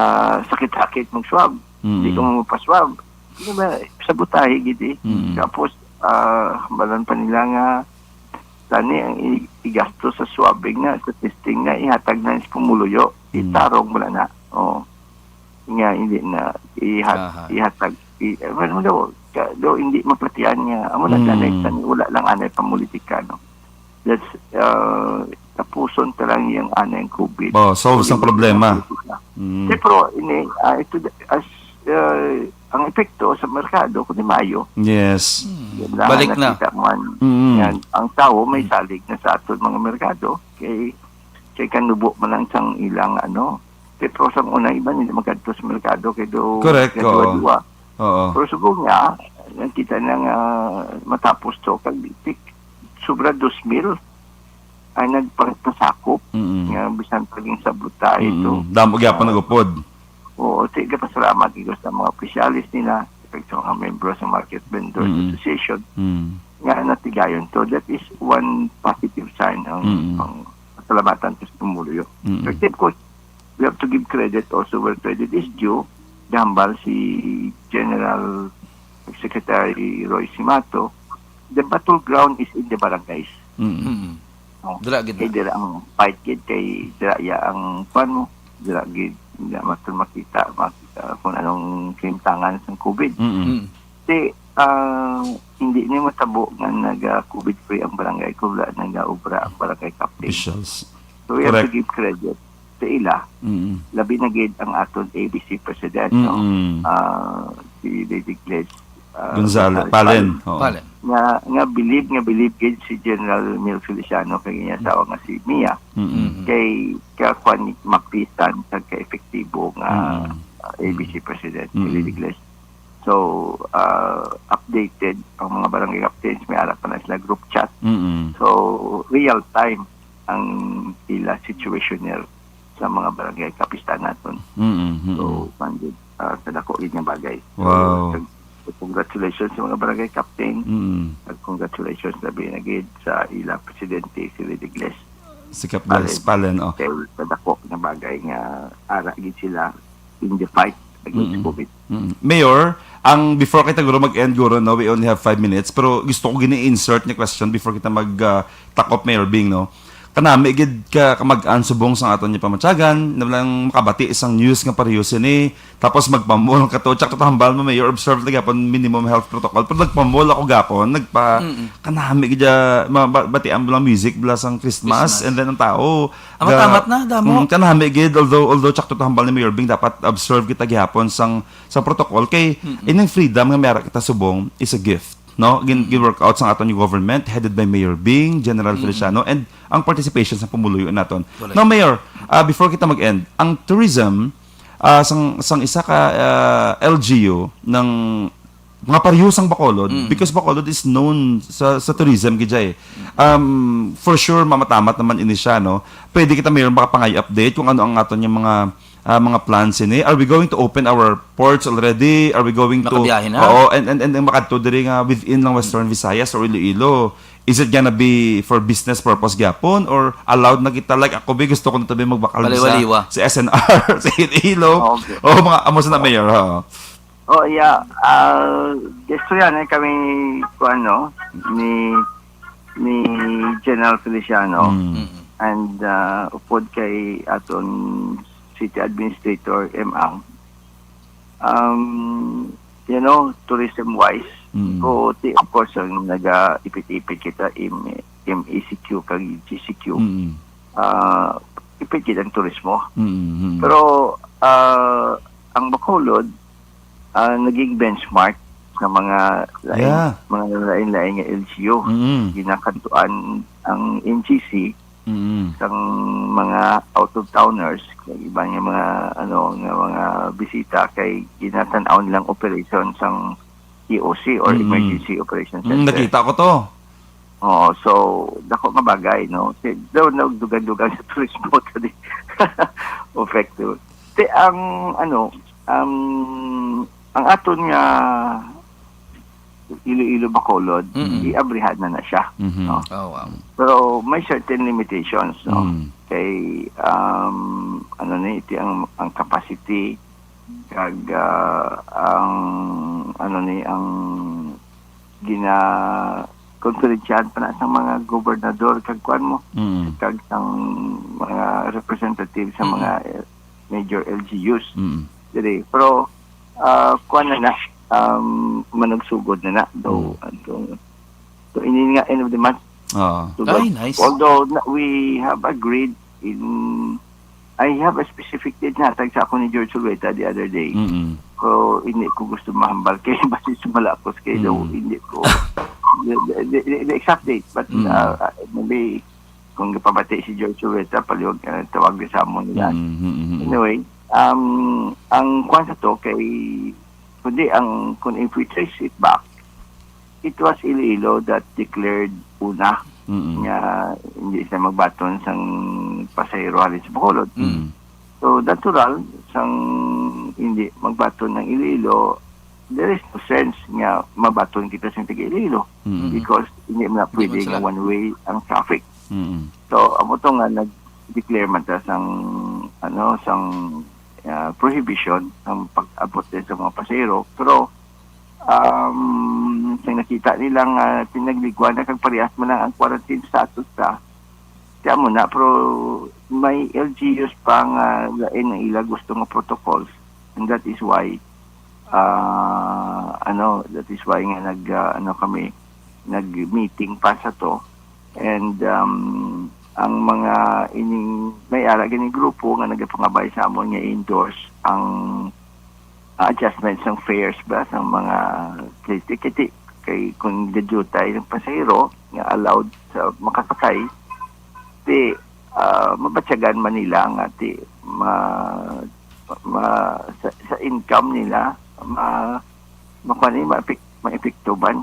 sakit-sakit mag-swab. Hindi ko mapaswab. Hindi ba, sabutahe gidi. Tapos hambalon pa nila nga tani ang igasto sa swabbing na, sa testing na, ihatag na sa pumuluyo. Itarong mo na. Nga hindi na ihatag. Do hindi mapatian niya amo na tanay wala lang anay pamulitikano. That's tapuson talang yung anay COVID. Solve ang problema. Pero ini ito as ang epekto sa merkado kundi Mayo. Yes. Balik na. Yan, ang tao may salig na sa aton mga merkado kay kanubo man lang sang ilang pero sa una iba hindi magkadto sa merkado kay do correct. Pero subong niya, nakita na nga matapos to, sobra 2,000 ay nagpasakop. Nga bisan paging sabuta ito. Damo gyapon nagupod. Oo, tiga pasalamat ito sa mga opisyalis nila, sa mga membro sa Market Vendors Association. Nga natigayon to. That is one positive sign ng pasalamatan sa tumuluyo. But of course, we have to give credit also where credit is due. Gambal si General Secretary Roy Simato, the battleground is in the barangays. Dira gid. Dira ang fight gid kay dira ya ang pano, dira gid makita kung anong kimtangan sa COVID. Hindi ni matabo nga naga-COVID free ang barangay kung wala naga-ubra ang barangay captain. Officials. So we have to give credit sa ila. Labi na gid ang aton ABC President, si Lady Gladys Gonzales Palen. Nga believe gid si General Mil Feliciano kay niya asawa nga si Mia. Kay kwan mapisan sa ka-epektibo nga ABC President si Lady Gladys. So, updated ang mga barangay captains, may ara pa na sila group chat. Mm-mm. So, real time ang sila situationer sa mga barangay kapistan natin. Mm-mm. So, pandid, sa dako rin yung bagay. Wow. So, congratulations sa mga barangay captain. Mm-mm. Congratulations labi na gid sa ilang presidente si Ridigles. Si Cap Gales Palen, oh. Kaya sa dako na bagay nga ara gid sila in the fight against COVID. Mayor, ang before kita guro mag-end guro, no, we only have 5 minutes, pero gusto ko gini-insert ni question before kita mag-takop, Mayor Bing, no. Kanami gid ka kamag-an subong sang aton niya pamatyagan, na lang makabati isang news nga pareho sini, tapos magpamol ka to, tsak to hambal mo, Mayor, observe lagi gapon minimum health protocol, pero nagpamol ako gapon, kanami gid batian lang music bla sang Christmas, and then ang tao Tamat na, damo. Kanami gid, although tsak to hambal ni Mayor Bing, dapat observe kita gihapon sang protocol kay ining freedom nga meron kita subong is a gift, no? Gin-work out sa aton yung government headed by Mayor Bing, General Feliciano, and ang participation sa pumuluyo naton. Now, Mayor, before kita mag-end, ang tourism sang isa ka LGU ng mga parehusang Bacolod, because Bacolod is known sa tourism gidya eh. For sure mamatamat naman ini siya, no. Pwede kita, Mayor, makapangay update kung ano ang aton yung mga plans ini. Are we going to open our ports already? Are we going to Makabiyahe na? Oo, and makadto diri nga within lang Western Visayas or Iloilo? Is it gonna be for business purpose gyapon or allowed na kita, like ako gusto ko na tabi magbakal Baliwaliwa. sa SNR sa Iloilo? Okay. Oh, mga amos na, Mayor, ha. Oh, yeah. Gusto yan kami ni General Feliciano and upod kay aton City Administrator M.Ang. Tourism-wise, of course, ang naga-ipit-ipit kita MECQ kag GCQ. Ipit kita ang turismo. Pero ang Bacolod, naging benchmark sa mga lain-lain nga LGU. Ginakantuan ang NGC sang mga out-of-towners, iba nga mga bisita kay ginatanaw nilang operation sang EOC or Emergency Operations Center. Nakita ko to. Oo, so dako nga bagay, no. Daw nagdugan-dugan sa turismo tadi. Effective. Ang aton nga Iloilo Bacolod, iabrihan na siya. No? Oh, wow. Pero may certain limitations, no? Kay iti ang capacity kag ang gina konferensyahan pa na sa mga gobernador kag kuan mo kag sang mga representative sa mga major LGUs. Dire, pero kuan na managsugod na though so ini nga end of the month. Ay, nice. Although we have agreed I have a specific date na tag sa ako ni George Sulweta the other day. So hindi ko gusto mahambal kay basta sumalakos kay daw hindi ko the exact date, but maybe kung pabati si George Sulweta paliwag tawag sa mo nila. Anyway, ang kwansa to kay kundi kung if we trace it back, it was Iloilo that declared una nga hindi siya magbaton sang pasahero halin sa Bacolod. So natural sang hindi magbaton ng Iloilo, there is no sense nga mabaton kita sa taga Iloilo because hindi na pwede nga one way ang traffic. So amo to nga nag-declare man ta sang prohibition ang pag-abot din sa mga pasahero, pero sa nakita nilang pinagligwan na kag parehas mo lang ang quarantine status kaya mo na, pero may LGUs pang lain na ila gusto ng protocols, and that is why nga kami nag-meeting pa sa to, and ang mga may ara gani grupo nga nagapangabay sa amon nga endorse ang adjustments ng fares ba sa mga ticket kay kung dadutay ng pasahero nga allowed sa makasakay mabatyagan man nila nga sa income nila makani maepektuban.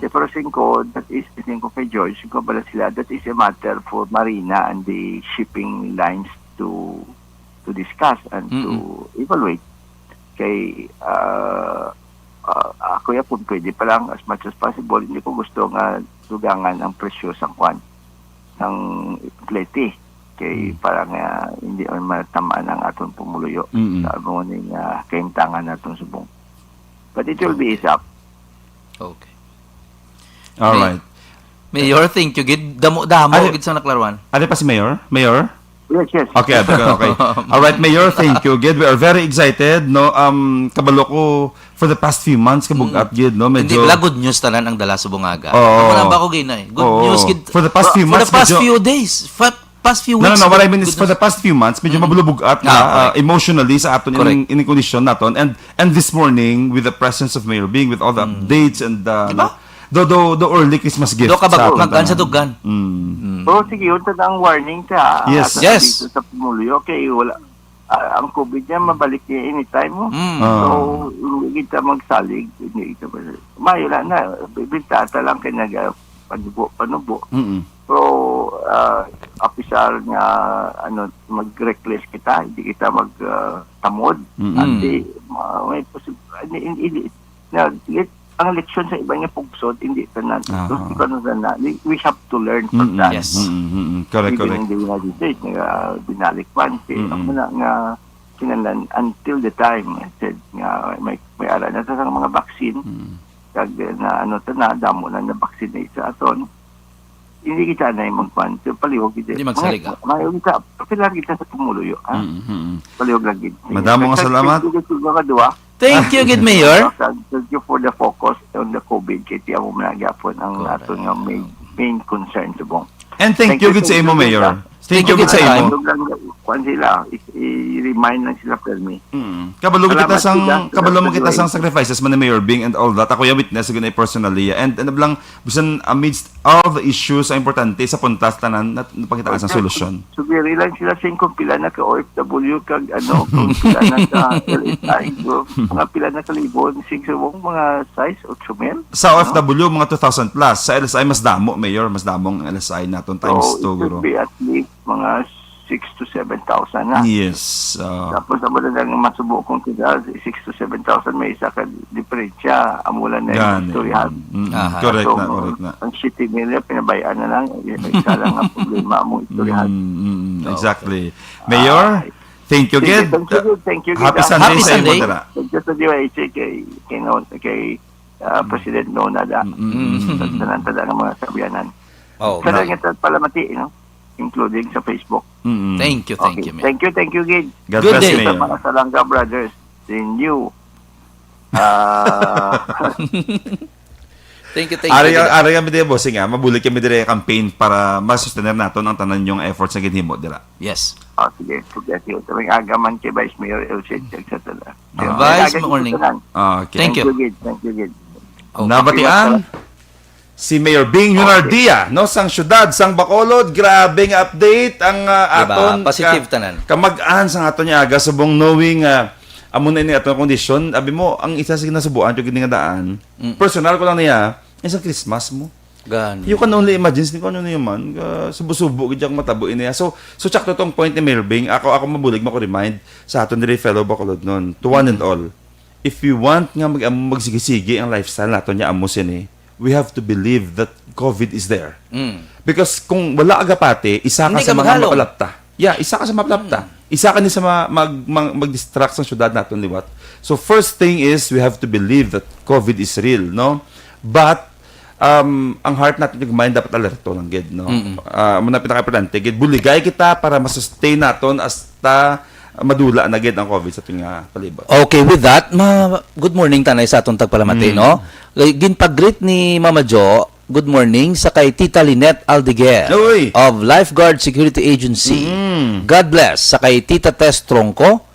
Pero 5, that is 5 kay George, 5 bala sila, that is a matter for Marina and the shipping lines to discuss and to evaluate. Kay ako yapon pwede pa lang as much as possible, hindi ko gusto nga dugangan ang presyo sa kwan ng plete kay parang hindi matamaan ang aton pumuluyo sa agoning kaimtangan naton subong. But it will be up. Okay. All right. Mayor, thank you. Gid damo-damo gid sa naklaruan. Ano pa si Mayor? Mayor? Yes. Okay. All right, Mayor, thank you. Gid, we are very excited, no? Kabalo ko for the past few months kabugat gid, no? Hindi Medyo pala good news tanan ang dala sa bungaga. Oo. Ako na ba ko ginay? Good Oo. news gid. For the past few For months, the past medyo- few days, past few No, weeks. what I mean is good for the news. past few months, medyo mabulubugat correct. emotionally sa aton Correct. in condition naton, and this morning with the presence of Mayor Bing, with all the updates and Diba? the early Christmas gift Do ka ba sa aton magkan sa tanan. tugan? So sige, yun ang warning sa Yes. ato Yes. dito sa pumuluyo kay wala ang COVID niya mabalik niya anytime mo. Ah. So hindi kita magsalig, hindi kita mayo na bintata lang kay panubo. Pero official nga mag-reckless kita, hindi kita magtamod. Hindi may hindi ang leksyon sa iba niya pugsod, hindi tanan. So, we have to learn from that. Yes. Correct. Even in the United States, binalik man. Ako na nga kinalan until the time, I said, nga may ala na sa mga vaccine, kag na damo na na-vaccinate sa aton, hindi kita na yung magpan. So, palihog kita. Hindi magsalig, ah. Mahayog kita. Pilar kita sa pumuluyo. Palihog lang kita. Madamo nga salamat. Thank you, good Mayor. Thank you for the focus on the COVID. Kaya tiyan mo managapon ang Correct. aton nga main concern sa bong. And thank you gid sa imo, Mayor. Thank you gid sa imo. Kung sila, i-remind lang sila permi. Kabalo Salamat, mo Kuya. kita sang sacrifices man ni Mayor Bing and all that. Ako yung witness gud personally, and lang bisan amidst all the issues ang importante sa puntas tanan na napakitaan sang solusyon. Sugiri lang sila sa kung pila na ka OFW kag kung pila na ka LSI, mga pila na ka libon, mga size 8,000. Sa OFW mga 2,000 plus, sa LSI mas damo, Mayor, mas damong LSI naton times 2 So, it guro. should be at least mga 6,000 to 7,000 na. Yes. Tapos ang lang masubo kong kita, 6,000 to 7,000 may isa ka diferensya. Amulan na yung istoryahan. Correct So, na. Ang city nila, pinabayaan na lang. Isa lang ang problema mong istoryahan. Exactly. Mayor, thank you, Gid. Thank you. Happy Gid. Sunday Happy sa imo Sunday. dira. Thank you sa DYHA kay President Nonada. Sa tanan-tanan ng mga sabianan. Oh, Sa lang ito palamati, including sa Facebook. thank you, Okay. Mayor. Thank you, Gid. God Good bless, day. Sa Mayor. mga Salanga Brothers, the new Thank you. Ari kami dire bossing mabulig kami dire campaign para masustener naton ang tanan yung efforts na ginhimo dira. Yes. sige, suggestion. Tuming agaman kay Vice Mayor Elcid, etc. Vice, morning. Okay. Thank you. Thank you, Gid. Okay. Nabatian si Mayor Bing Junardia, no, sang syudad, sang Bacolod, grabe nga update ang aton Positive tanan. kamag-an sang aton niya aga subong knowing amo na ini aton kondisyon, abi mo ang isa sa ginasubuan jud gini nga daan. Personal ko lang niya, sa Christmas mo. Gan. You can only imagine ni kung ano na man, subo-subo gid yang matabo niya. So sakto tong point ni Mayor Bing, ako mabulig mako remind sa aton diri fellow Bacolod nun, to one and all. If we want nga magsigisigi ang lifestyle naton niya amo sini, we have to believe that COVID is there. Because kung wala agapate, isa ka Hindi sa ka mga maghalong. mapalapta. Yeah, isa ka sa mapalapta. Isa ka ni sa mag-distract sa syudad natin liwat. So first thing is we have to believe that COVID is real, no? But ang heart natin yung mind dapat alerto lang gid, no? Muna pinaka-importante gid buligay kita para ma-sustain naton hasta madula na gid ang COVID sa ating palibot. Okay, with that, good morning tanay sa atong tagpalamati, no? Ginpag-greet ni Mama Jo, good morning sa kay Tita Lynette Aldeguer Uy! of Lifeguard Security Agency. God bless sa kay Tita Tess Tronco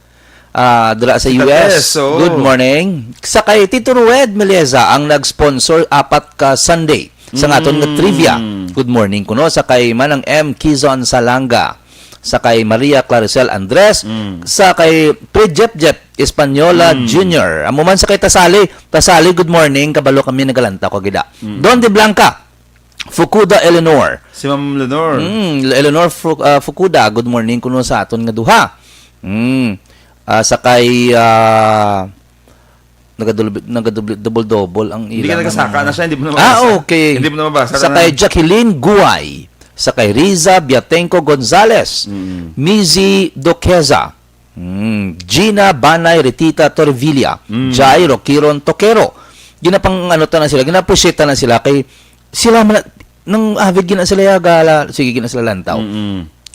dira sa Tita US. Tess, oh. Good morning. Sa kay Tito Rued Meleza ang nag-sponsor 4 ka Sunday sa aton nga trivia. Good morning kuno sa kay Manang M. Kizon Salanga. sa kay Maria Claricel Andres, sa kay Pre Jep Espanyola Jr. Amo man sa kay Tasali, good morning, kabalo kami nagalanta ko gida. Don de Blanca, Fukuda Eleanor. Si Ma'am Lenore. Eleanor Fukuda, good morning kuno sa aton nga duha. Sa kay double ang Hindi ka ilang nagasaka na siya, hindi mo na mabasa. okay. Hindi mo na mabasa. Sa kay Jacqueline Guay, sa kay Riza Biatenco Gonzales, Mizi Doqueza, Gina Banay Retita Torvilla, Jai Roquiron Toquero. Ginapang ano ta na sila, gina-appreciate na sila kay sila man nang avid gina sila gala, sige gina sila lantaw.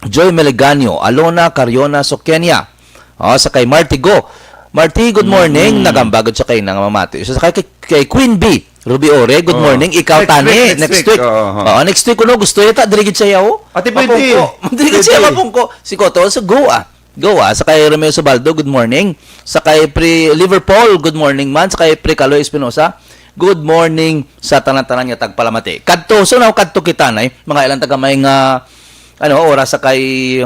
Joy Meleganio, Alona Cariona Soquenia. Sa kay Marty Go. Marty, good morning. Nagambagod siya kay nang mamati. So, sa kay Queen B, Ruby Ore, good morning. Ikaw, Tani, next week. Next week, kuno, gusto yata, dirigid siya yaw. Ate, pwede. Dirigid siya, mapungko. Si Koto, sa Goa. Sa kay Romeo Subaldo, good morning. Sa kay Pre Liverpool, good morning man. Sa kay Pre Caloy Espinosa, good morning sa tanan-tanan niya tagpalamati. Kadto, so now, kadto kita na mga ilang tagamay nga, oras sa kay,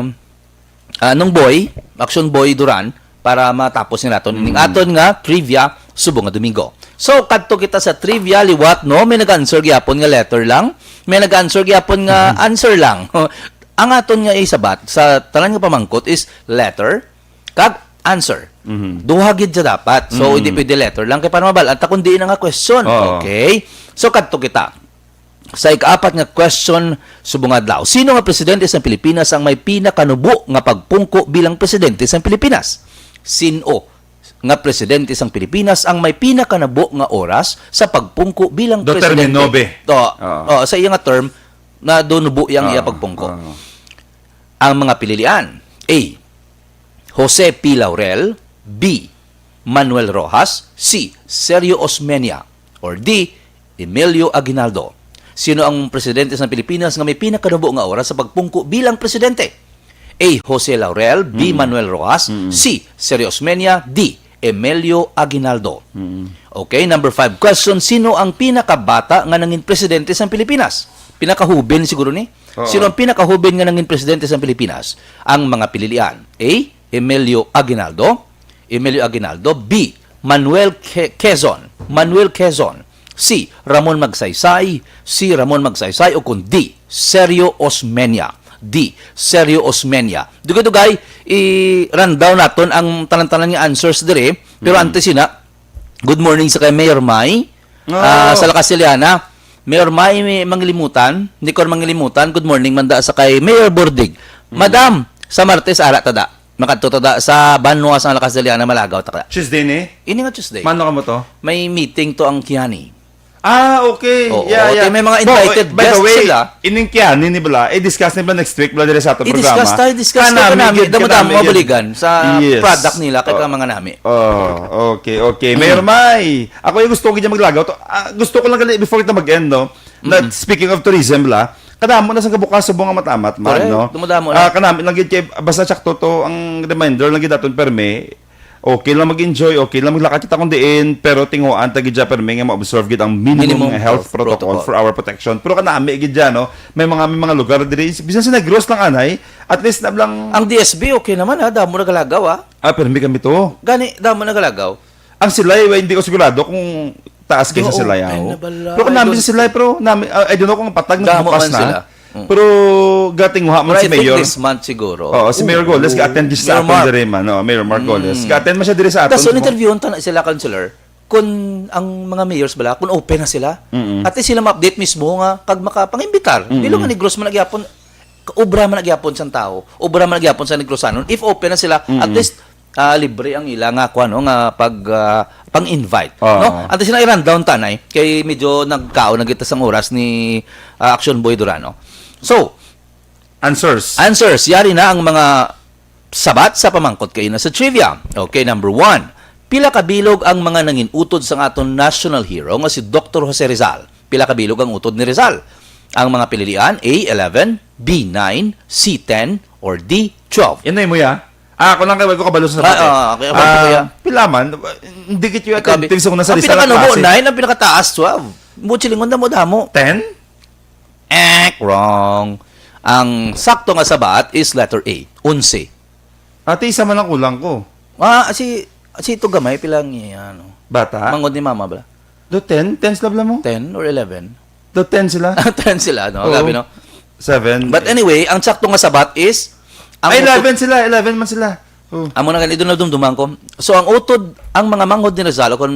nung boy, Action Boy Duran, para matapos nila aton ning aton nga trivia subong nga Domingo. So kadto kita sa trivia liwat no, may nag-answer gyapon nga letter lang, may nag-answer gyapon nga answer lang. Ang aton nga isabat sa tanan nga pamangkot is letter kag answer. Duha gid siya dapat. So hindi pwede letter lang kay para mabalanta kundi na nga question. Okay? So kadto kita sa ika-apat nga question subong adlaw. Sino nga presidente sa Pilipinas ang may pinakanubo nga pagpungko bilang presidente sa Pilipinas? Sino nga presidente sang Pilipinas ang may pinakanabo nga oras sa pagpungko bilang presidente? Nove. Sa iya nga term na donubo yang iya pagpungko. Ang mga pililian: A. Jose P. Laurel, B. Manuel Rojas, C. Sergio Osmeña, or D. Emilio Aguinaldo. Sino ang presidente sa Pilipinas nga may pinakanabo nga oras sa pagpungko bilang presidente? A. Jose Laurel, B. Manuel Rojas, C. Sergio Osmeña, D. Emilio Aguinaldo. Okay, number 5 question. Sino ang pinakabata nga nangin presidente sa Pilipinas? Pinakahubin siguro ni? Sino ang pinakahubin nga nangin presidente sa Pilipinas? Ang mga pililian. A. Emilio Aguinaldo, B. Manuel Quezon, C. Ramon Magsaysay, o kung D. Sergio Osmeña. D. Sergio Osmeña. Dugay-dugay, i-run down natin ang tanan-tanan nga answers dire. Pero antes sina, good morning sa kay Mayor May, sa La Casiliana. Mayor May, may manglimutan. Hindi ko manglimutan. Good morning, manda sa kay Mayor Bordig. Madam, sa Martes, ara tada. Makatutada sa Banwa sa La Casiliana, Malagaw. Taka. Tuesday ni? Ini nga Tuesday. Mano ka mo to? May meeting to ang Kiani. Okay. Oo, yeah. may mga invited by the guests way, sila. Ining ni bala, discuss nila next week bala dire sa atong programa. Discuss tayo namin. Damo-damo mabaligan sa product nila kay mga nami. Okay. Mayor May, ako yung gusto ko gid maglagaw to. Gusto ko lang gali before kita mag-end no. Na speaking of tourism bala, kadamo na sa kabukas subong nga matamat man no. Dumudamo na. Kanami lang gid kay basta sakto to ang reminder lang gid aton perme. Okay lang mag-enjoy, okay lang maglakad kita kung diin, pero tinguan ta gid perme nga ma-observe gid ang minimum health protocol for our protection. Pero kanami gid dyan, no? May mga lugar diri bisan sa nag-gross lang anay, at least na lang ang DSB okay naman ha, damo nagalagaw perme kami to. Gani damo nagalagaw. Ang silay hindi ko sigurado kung taas kaysa silay ako. Pero kanami sa silay pero nami I don't know kung patag na bukas na. Sila. Pero gating ha man si Mayor. This month siguro. Si Mayor Goles ga-attend sa aton dire man, no? Mayor Mark Goles. Ga-attend man siya dire sa aton. Tapos interviewon ta na sila councilor kung ang mga mayors bala kung open na sila. At sila ma-update mismo nga kag makapangimbitar. Dilo nga ni Gross man nagyapon obra man nagyapon sang tao. Obra man nagyapon sa Negrosanon. If open na sila, at least libre ang ila nga kuan nga pag pang-invite, no? At sila i-run down tanay kay medyo nagkaon na kita sang oras ni Action Boy Durano. So, answers. Yari na ang mga sabat sa pamangkot kayo na sa trivia. Okay, number 1. Pila kabilog ang mga nangin utod sa aton national hero nga si Dr. Jose Rizal. Pila kabilog ang utod ni Rizal. Ang mga pililian, A, 11, B, 9, C, 10, or D, 12. Yan na mo ya. Ako lang kayo ko kabalo sa sabat. Okay, pilaman, hindi kit yung attentive sa kuna sa lista ng klase. Ang 9, ang pinakataas, 12. Muchilingon na mo damo. 10? Wrong. Ang sakto nga sabat is letter A, 11. Ate, isa man ang kulang ko. Si ito gamay, pilang ano. Bata? Mangod ni mama ba? Do 10? 10 sila mo? 10 or 11? Do 10 sila? 10 sila, no? Oo. Gabi, no? 7. But anyway, ang sakto nga sabat is... Ay, 11 sila. 11 man sila. Oh. Amo na ganito na dumduman ko. So, ang utod, ang mga manghod ni Rizal, kung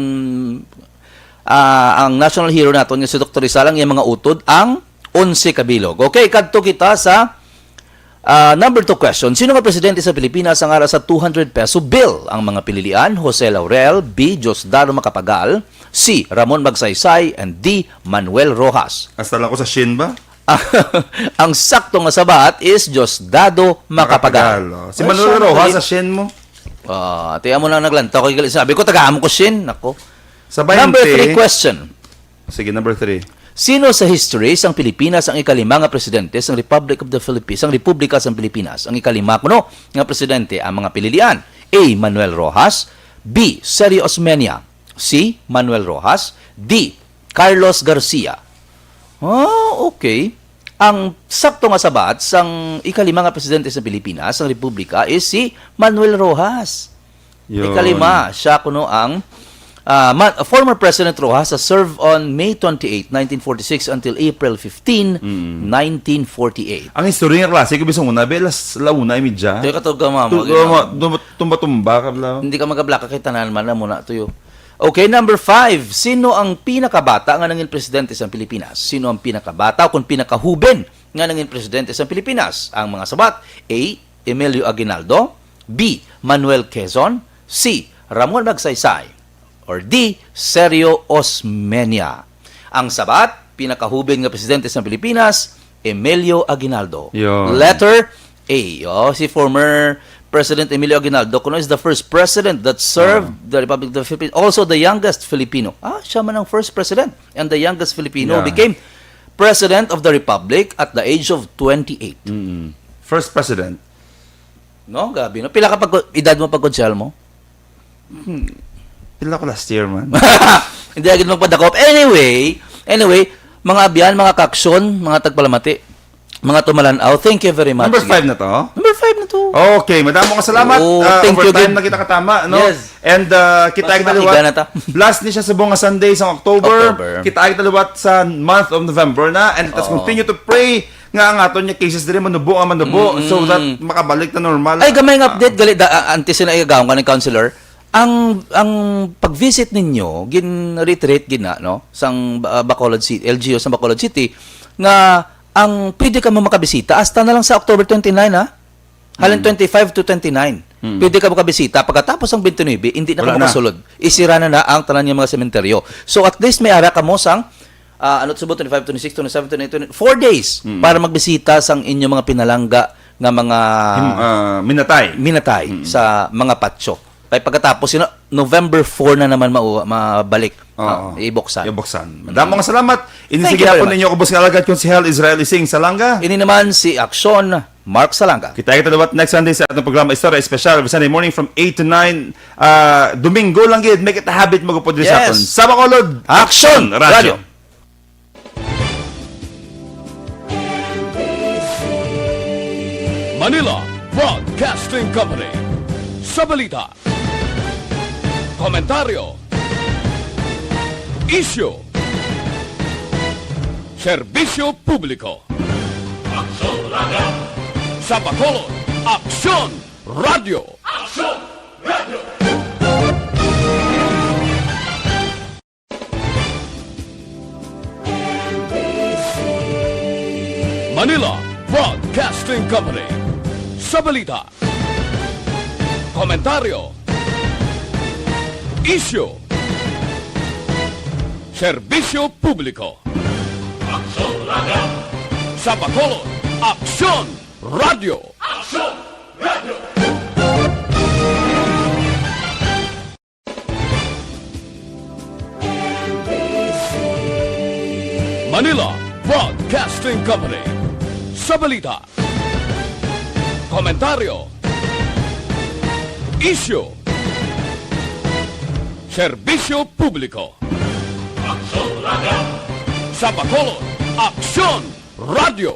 ang national hero natin, si Dr. Rizal, ang yung mga utod, ang 11 kabilog. Okay, kadto kita sa number 2 question. Sino nga presidente sa Pilipinas ang ara sa 200 peso bill? Ang mga pililian, Jose Laurel, B. Diosdado Macapagal, C. Ramon Magsaysay, and D. Manuel Rojas. Hasta lang ko sa shin ba? Ang sakto nga sabat is Diosdado Macapagal. Oh. Si Manuel Rojas sa shin mo. Tiyan mo na naglantaw ko. Sabi ko, taga-amo ko sin. Nako. Sa 20. Number 3 question. Sige, number 3. Sino sa history sang Pilipinas ang ikalima nga presidente sang Republic of the Philippines, sang Republika sang Pilipinas? Ang ikalima kuno nga presidente ang mga pililian. A. Manuel Rojas, B. Sergio Osmeña, C. Manuel Rojas, D. Carlos Garcia. Okay. Ang sakto nga sabat sang ikalima nga presidente sa Pilipinas, sang Republika is si Manuel Rojas. Yun. Ikalima, siya kuno ang former President Rojas served on May 28, 1946 until April 15, 1948. Ang history nga klase ko bisong una, belas launa ay midya. Ito ka to mama. Tumba-tumba ka bla. Hindi ka magablaka kay tanan man na muna tuyo. Okay, number 5. Sino ang pinakabata nga nangin presidente sa Pilipinas? Sino ang pinakabata o kung pinakahuben nga nangin presidente sa Pilipinas? Ang mga sabat: A. Emilio Aguinaldo, B. Manuel Quezon, C. Ramon Magsaysay, or D. Sergio Osmeña. Ang sabat, pinakahuben nga presidente sa Pilipinas, Emilio Aguinaldo. Yun. Letter A. Si former President Emilio Aguinaldo kuno is the first president that served the Republic of the Philippines. Also the youngest Filipino. Siya man ang first president. And the youngest Filipino Yeah. became president of the Republic at the age of 28. First president. No, gabi. No? Pila ka edad mo pag konsyal mo? Pila ko last year, man. Hindi agad magpadakop. Anyway, mga abyan, mga kaksyon, mga tagpalamati, mga tumalanaw, thank you very much. Number 5 na to. Number 5 na to. Okay, madamo ka salamat. Thank you, overtime good. na kita katama, no? Yes. And kita ay Mas makiga na daliwat. ta. Last ni siya sa bunga Sunday sa October. Kita ay daliwat sa month of November na. And let's continue to pray nga ang aton niya cases diri manubo so that makabalik na normal. Ay, gamay nga update, gali, antes na igagawang ka ng counselor, ang pag-visit ninyo, gin-retreat, no? Sang Bacolod City, LGU sa Bacolod City, nga ang pwede ka mo makabisita hasta na lang sa October 29, ha? Halin 25 to 29. Pwede ka makabisita. Pagkatapos ang 29, hindi na ka Wala na. makasulod. Isira na ang tanan niya mga sementeryo. So at least may ara ka mo sang 25, 26, 27, 28, 4 days para magbisita sang inyong mga pinalangga nga mga minatay sa mga patso. Kaya pagkatapos, November 4 na naman mabalik. Ibuksan. Madamo nga salamat. Thank Inisige you very po much. ninyo kubos nga alagad yung si Hel Israeli Sing Salanga. Ini naman si Aksyon Mark Salanga. Kita ay talawat next Sunday sa ating programa Istorya Espesyal every Sunday morning from 8 to 9. Domingo lang gid, make it a habit magupod diri sa aton. Yes. Sa Bacolod, Action Radio. Manila Broadcasting Company. Sa balita, komentaryo, isyu, serbisyo publiko. Sa Bacolod, Aksyon Radio. Manila Broadcasting Company. Sa balita, komentaryo, isyu, serbisyo publiko. Sa Bacolod, Aksyon Radio. Manila Broadcasting Company. Sa balita, komentaryo, isyu, serbisyo publiko. Sa Bacolod, Aksyon Radio.